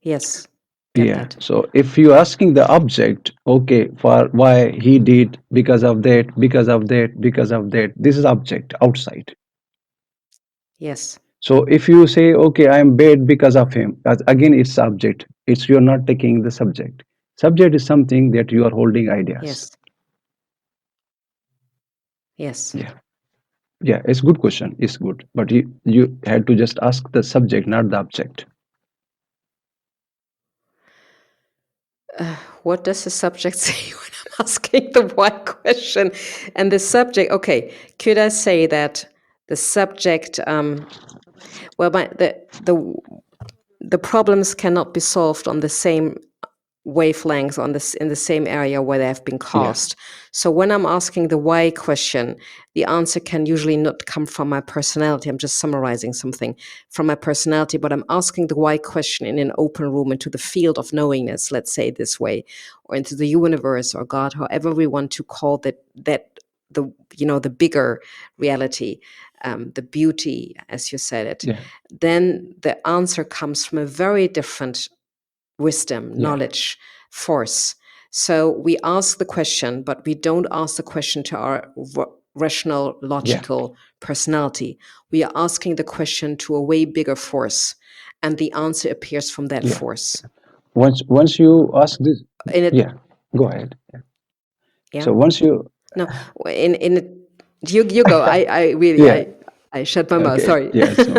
Speaker 1: Yes, get
Speaker 2: Yeah.
Speaker 1: that.
Speaker 2: So if you asking the object, okay, for why he did, because of that, because of that, because of that, this is object outside.
Speaker 1: Yes.
Speaker 2: So if you say, okay, I am bad because of him, again, it's subject. It's you're not taking the subject. Subject is something that you are holding ideas.
Speaker 1: Yes. Yes.
Speaker 2: Yeah. Yeah. It's good question. It's good. But you had to just ask the subject, not the object.
Speaker 1: What does the subject say when I'm asking the why question? And the subject, okay, could I say that the subject, well, the problems cannot be solved on the same wavelengths on this in the same area where they have been
Speaker 2: Yeah.
Speaker 1: caused. So when I'm asking the why question, the answer can usually not come from my personality. I'm just summarizing something from my personality, but I'm asking the why question in an open room into the field of knowingness, let's say it this way, or into the universe or God, however we want to call that the the bigger reality, the beauty, as you said it.
Speaker 2: Yeah.
Speaker 1: Then the answer comes from a very different wisdom,
Speaker 2: Yeah.
Speaker 1: knowledge, force. So we ask the question, but we don't ask the question to our rational,
Speaker 2: Yeah.
Speaker 1: logical personality. We are asking the question to a way bigger force, and the answer appears from that
Speaker 2: Yeah.
Speaker 1: force.
Speaker 2: Once you ask this,
Speaker 1: In it,
Speaker 2: yeah, go ahead.
Speaker 1: yeah.
Speaker 2: So once you,
Speaker 1: No, in it, you go. I really
Speaker 2: yeah,
Speaker 1: I shut my mouth.
Speaker 2: okay,
Speaker 1: Sorry.
Speaker 2: yeah. So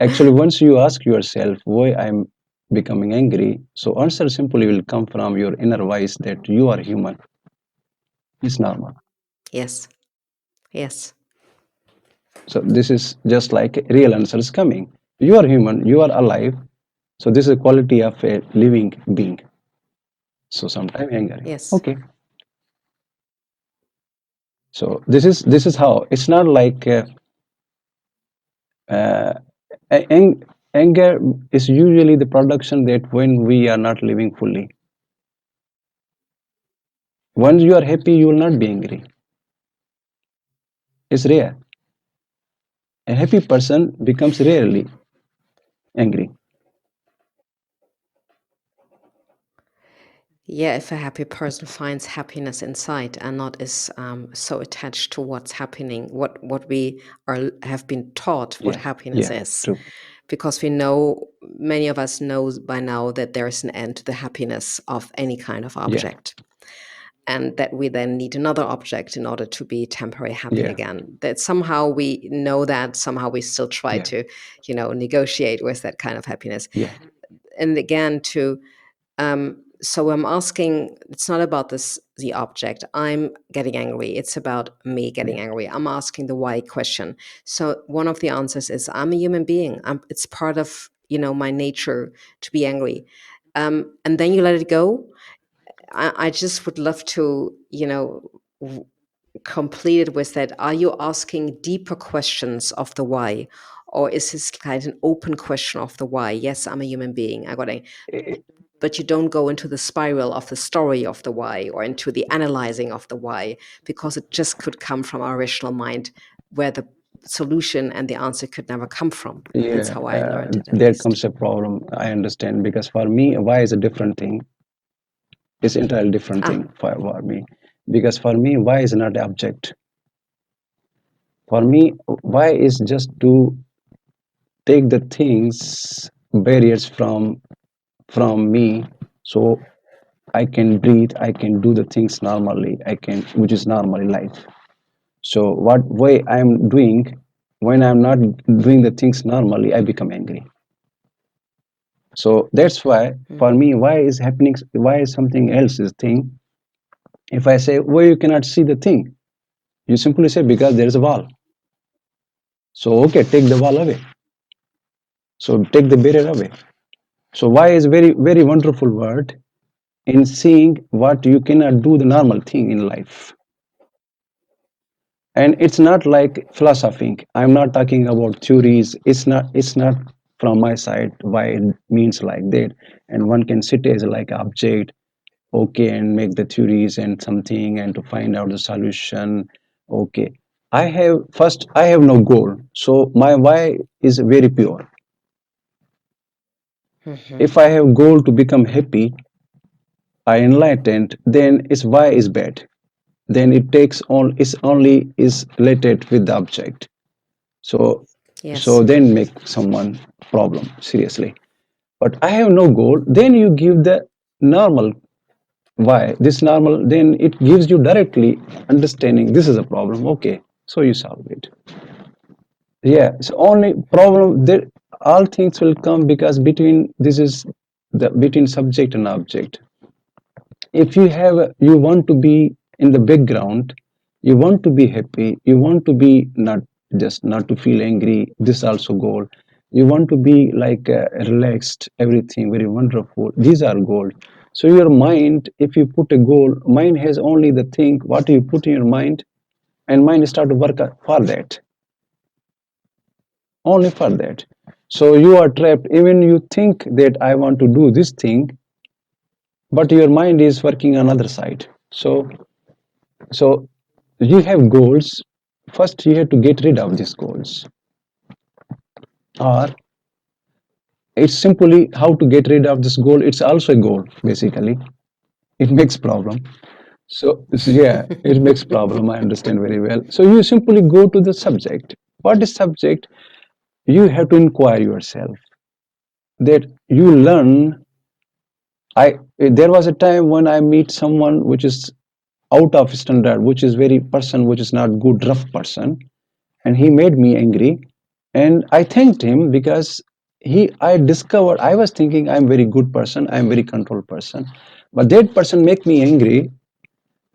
Speaker 2: actually, once you ask yourself why I'm becoming angry, so answer simply will come from your inner voice that you are human. It's normal.
Speaker 1: Yes. Yes.
Speaker 2: So this is just like real answers coming. You are human. You are alive. So this is a quality of a living being. So sometimes angry.
Speaker 1: Yes.
Speaker 2: Okay. So this is how it's not like uh, anger is usually the production that when we are not living fully. Once you are happy, you will not be angry. It's rare. A happy person becomes rarely angry.
Speaker 1: Yeah, if a happy person finds happiness inside and not is so attached to what's happening, what we are have been taught what
Speaker 2: Yeah,
Speaker 1: happiness
Speaker 2: yeah,
Speaker 1: is,
Speaker 2: true.
Speaker 1: because we know, many of us know by now, that there is an end to the happiness of any kind of
Speaker 2: Yeah,
Speaker 1: object, and that we then need another object in order to be temporarily happy
Speaker 2: yeah,
Speaker 1: again. That somehow we know that, somehow we still try
Speaker 2: yeah,
Speaker 1: to, negotiate with that kind of happiness,
Speaker 2: yeah,
Speaker 1: and again to so I'm asking, it's not about the object. I'm getting angry. It's about me getting
Speaker 2: yeah,
Speaker 1: angry. I'm asking the why question. So one of the answers is, I'm a human being. It's part of, my nature to be angry. And then you let it go. I just would love to, complete it with that. Are you asking deeper questions of the why? Or is this kind of an open question of the why? Yes, I'm a human being. I got a, but you don't go into the spiral of the story of the why or into the analyzing of the why, because it just could come from our rational mind where the solution and the answer could never come from. That's
Speaker 2: Yeah,
Speaker 1: how I learned it, at
Speaker 2: there
Speaker 1: least.
Speaker 2: comes a problem. I understand because for me, why is a different thing. It's entirely different
Speaker 1: Ah,
Speaker 2: thing for me. Because for me, why is not the object. For me, why is just to take the things barriers from me, so I can breathe, I can do the things normally, I can, which is normally life. So what way I'm doing, when I'm not doing the things normally, I become angry. So that's why for me, why is happening, why is something else is thing. If I say why you cannot see the thing, you simply say because there is a wall. So okay, take the wall away. So take the barrier away. So why is very very wonderful word in seeing what you cannot do the normal thing in life. And it's not like philosophing. I'm not talking about theories. It's not from my side why it means like that. And one can sit as like object, okay, and make the theories and something and to find out the solution. Okay. I have no goal. So my why is very pure.
Speaker 1: mhm.
Speaker 2: If I have goal to become happy, I enlightened, then its why is bad. Then it takes on it's only is related with the object. So
Speaker 1: Yes.
Speaker 2: then make someone problem seriously. But I have no goal. Then you give the normal why. This normal, then it gives you directly understanding this is a problem. Okay, so you solve it. Yeah, it's only problem there. All things will come because between this is the between subject and object. If you have you want to be in the background, you want to be happy, you want to be not just not to feel angry, this also goal. You want to be like relaxed, everything very wonderful, these are goals. So your mind, if you put a goal, mind has only the thing what you put in your mind, and mind start to work for that, only for that. So you are trapped, even you think that I want to do this thing, but your mind is working on other side. So you have goals. First, you have to get rid of these goals. Or it's simply how to get rid of this goal. It's also a goal, basically. It makes problem. So yeah, it makes problem. I understand very well. So you simply go to the subject. What is subject? You have to inquire yourself. That you learn. I there was a time when I meet someone which is out of standard, which is very person which is not good, rough person, and he made me angry, and I thanked him because he I discovered I was thinking I'm very good person, I'm very controlled person, but that person make me angry,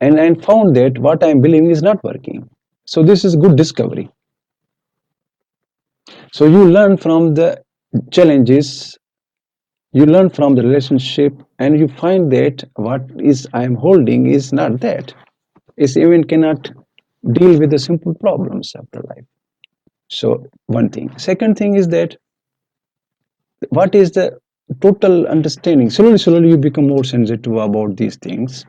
Speaker 2: and I found that what I'm believing is not working. So this is good discovery. So you learn from the challenges, you learn from the relationship, and you find that what is I'm holding is not that, is even cannot deal with the simple problems of the life. So one thing. Second thing is that what is the total understanding. Slowly you become more sensitive about these things.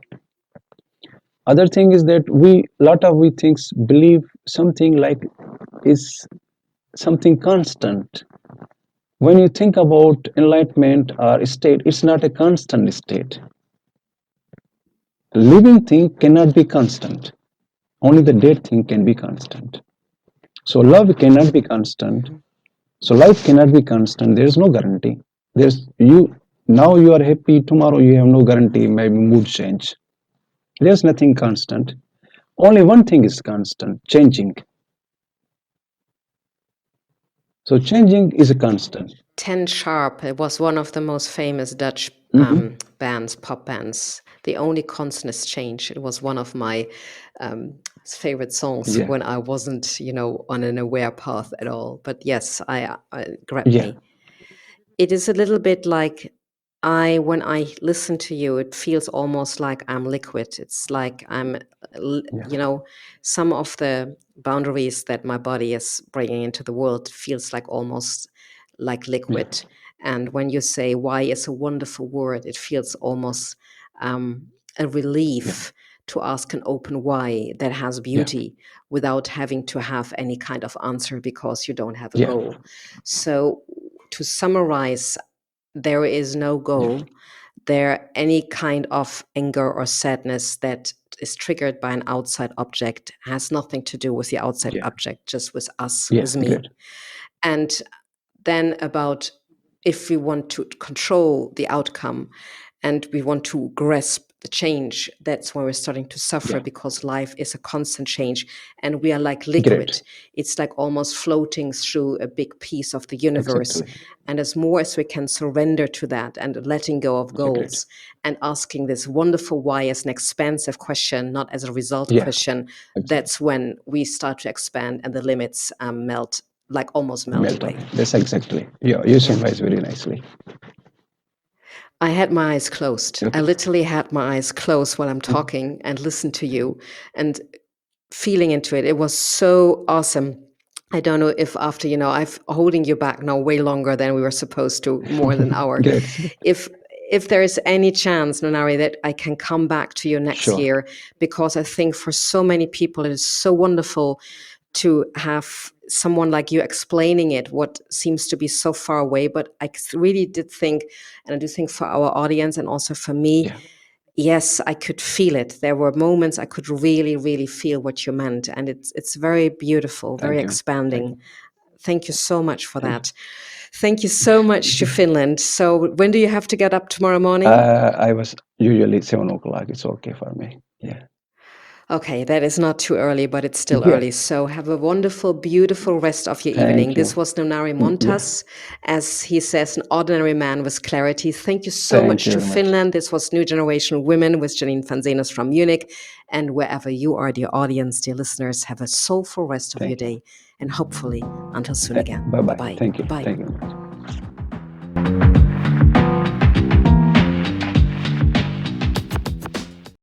Speaker 2: Other thing is that we lot of we things believe something like is something constant. When you think about enlightenment or state, it's not a constant state. Living thing cannot be constant. Only the dead thing can be constant. So love cannot be constant.
Speaker 1: Mhm.
Speaker 2: So life cannot be constant. There is no guarantee. There's you now you are happy, tomorrow you have no guarantee, maybe mood change. There's nothing constant. Only one thing is constant, changing. So changing is a constant.
Speaker 1: Ten Sharp, it was one of the most famous Dutch
Speaker 2: Hmm.
Speaker 1: bands, pop bands. The only constant is change. It was one of my favorite songs
Speaker 2: Yeah,
Speaker 1: when I wasn't, on an aware path at all. But yes, I grabbed
Speaker 2: yeah,
Speaker 1: me. It is a little bit like when I listen to you, it feels almost like I'm liquid. It's like
Speaker 2: Yeah.
Speaker 1: some of the boundaries that my body is bringing into the world feels like almost like
Speaker 2: Yeah.
Speaker 1: liquid. And when you say why is a wonderful word, it feels almost a
Speaker 2: Yeah.
Speaker 1: relief to ask an open why that has
Speaker 2: Yeah.
Speaker 1: beauty without having to have any kind of answer because you don't have a
Speaker 2: Yeah.
Speaker 1: goal. So to summarize, there is no
Speaker 2: Yeah.
Speaker 1: goal. There any kind of anger or sadness that is triggered by an outside object has nothing to do with the outside
Speaker 2: Yeah.
Speaker 1: object, just with us,
Speaker 2: Yeah.
Speaker 1: with me.
Speaker 2: Great.
Speaker 1: And then about if we want to control the outcome and we want to grasp the change, that's when we're starting to suffer,
Speaker 2: Yeah.
Speaker 1: because life is a constant change and we are like
Speaker 2: Great.
Speaker 1: liquid. It's like almost floating through a big piece of the universe.
Speaker 2: Exactly.
Speaker 1: And as more as we can surrender to that and letting go of
Speaker 2: Yeah. Great.
Speaker 1: goals and asking this wonderful why as an expansive question, not as a result
Speaker 2: Yeah.
Speaker 1: question,
Speaker 2: Exactly.
Speaker 1: that's when we start to expand and the limits melt, like almost melt
Speaker 2: Melt
Speaker 1: away.
Speaker 2: away. That's exactly. Yeah. You
Speaker 1: Yeah.
Speaker 2: summarize very nicely.
Speaker 1: I had my eyes closed. I
Speaker 2: Okay.
Speaker 1: literally had my eyes closed while I'm
Speaker 2: Mhm.
Speaker 1: talking and listened to you and feeling into it. It was so awesome. I don't know if after, I've holding you back now way longer than we were supposed to, more than an hour.
Speaker 2: Great. It's good.
Speaker 1: If if there is any chance, Nunari, that I can come back to you next
Speaker 2: Sure.
Speaker 1: year, because I think for so many people it is so wonderful to have someone like you explaining it, what seems to be so far away. But I really did think, and I do think for our audience and also for me,
Speaker 2: Yeah.
Speaker 1: yes, I could feel it. There were moments I could really, really feel what you meant. And it's very beautiful, very
Speaker 2: Thank you. Thank
Speaker 1: expanding.
Speaker 2: you.
Speaker 1: Thank you so much for
Speaker 2: Thank you.
Speaker 1: that. Thank you so much to Finland. So when do you have to get up tomorrow morning?
Speaker 2: I was usually 7 o'clock. It's okay for me. Yeah.
Speaker 1: Okay, that is not too early, but it's still
Speaker 2: Yeah.
Speaker 1: early. So have a wonderful, beautiful rest of your evening.
Speaker 2: Thank
Speaker 1: This
Speaker 2: you.
Speaker 1: was Nunari
Speaker 2: Yeah.
Speaker 1: Mumtaz, as he says, an ordinary man with clarity. Thank you so
Speaker 2: Thank
Speaker 1: much
Speaker 2: you
Speaker 1: to
Speaker 2: very much.
Speaker 1: Finland. This was New Generation Women with Janine Fanzenas from Munich. And wherever you are, dear audience, dear listeners, have a soulful rest of your
Speaker 2: Thank you.
Speaker 1: day. And hopefully, until soon again.
Speaker 2: Bye
Speaker 1: Bye
Speaker 2: bye.
Speaker 1: bye.
Speaker 2: Thank you.
Speaker 1: Bye.
Speaker 2: Thank you very much.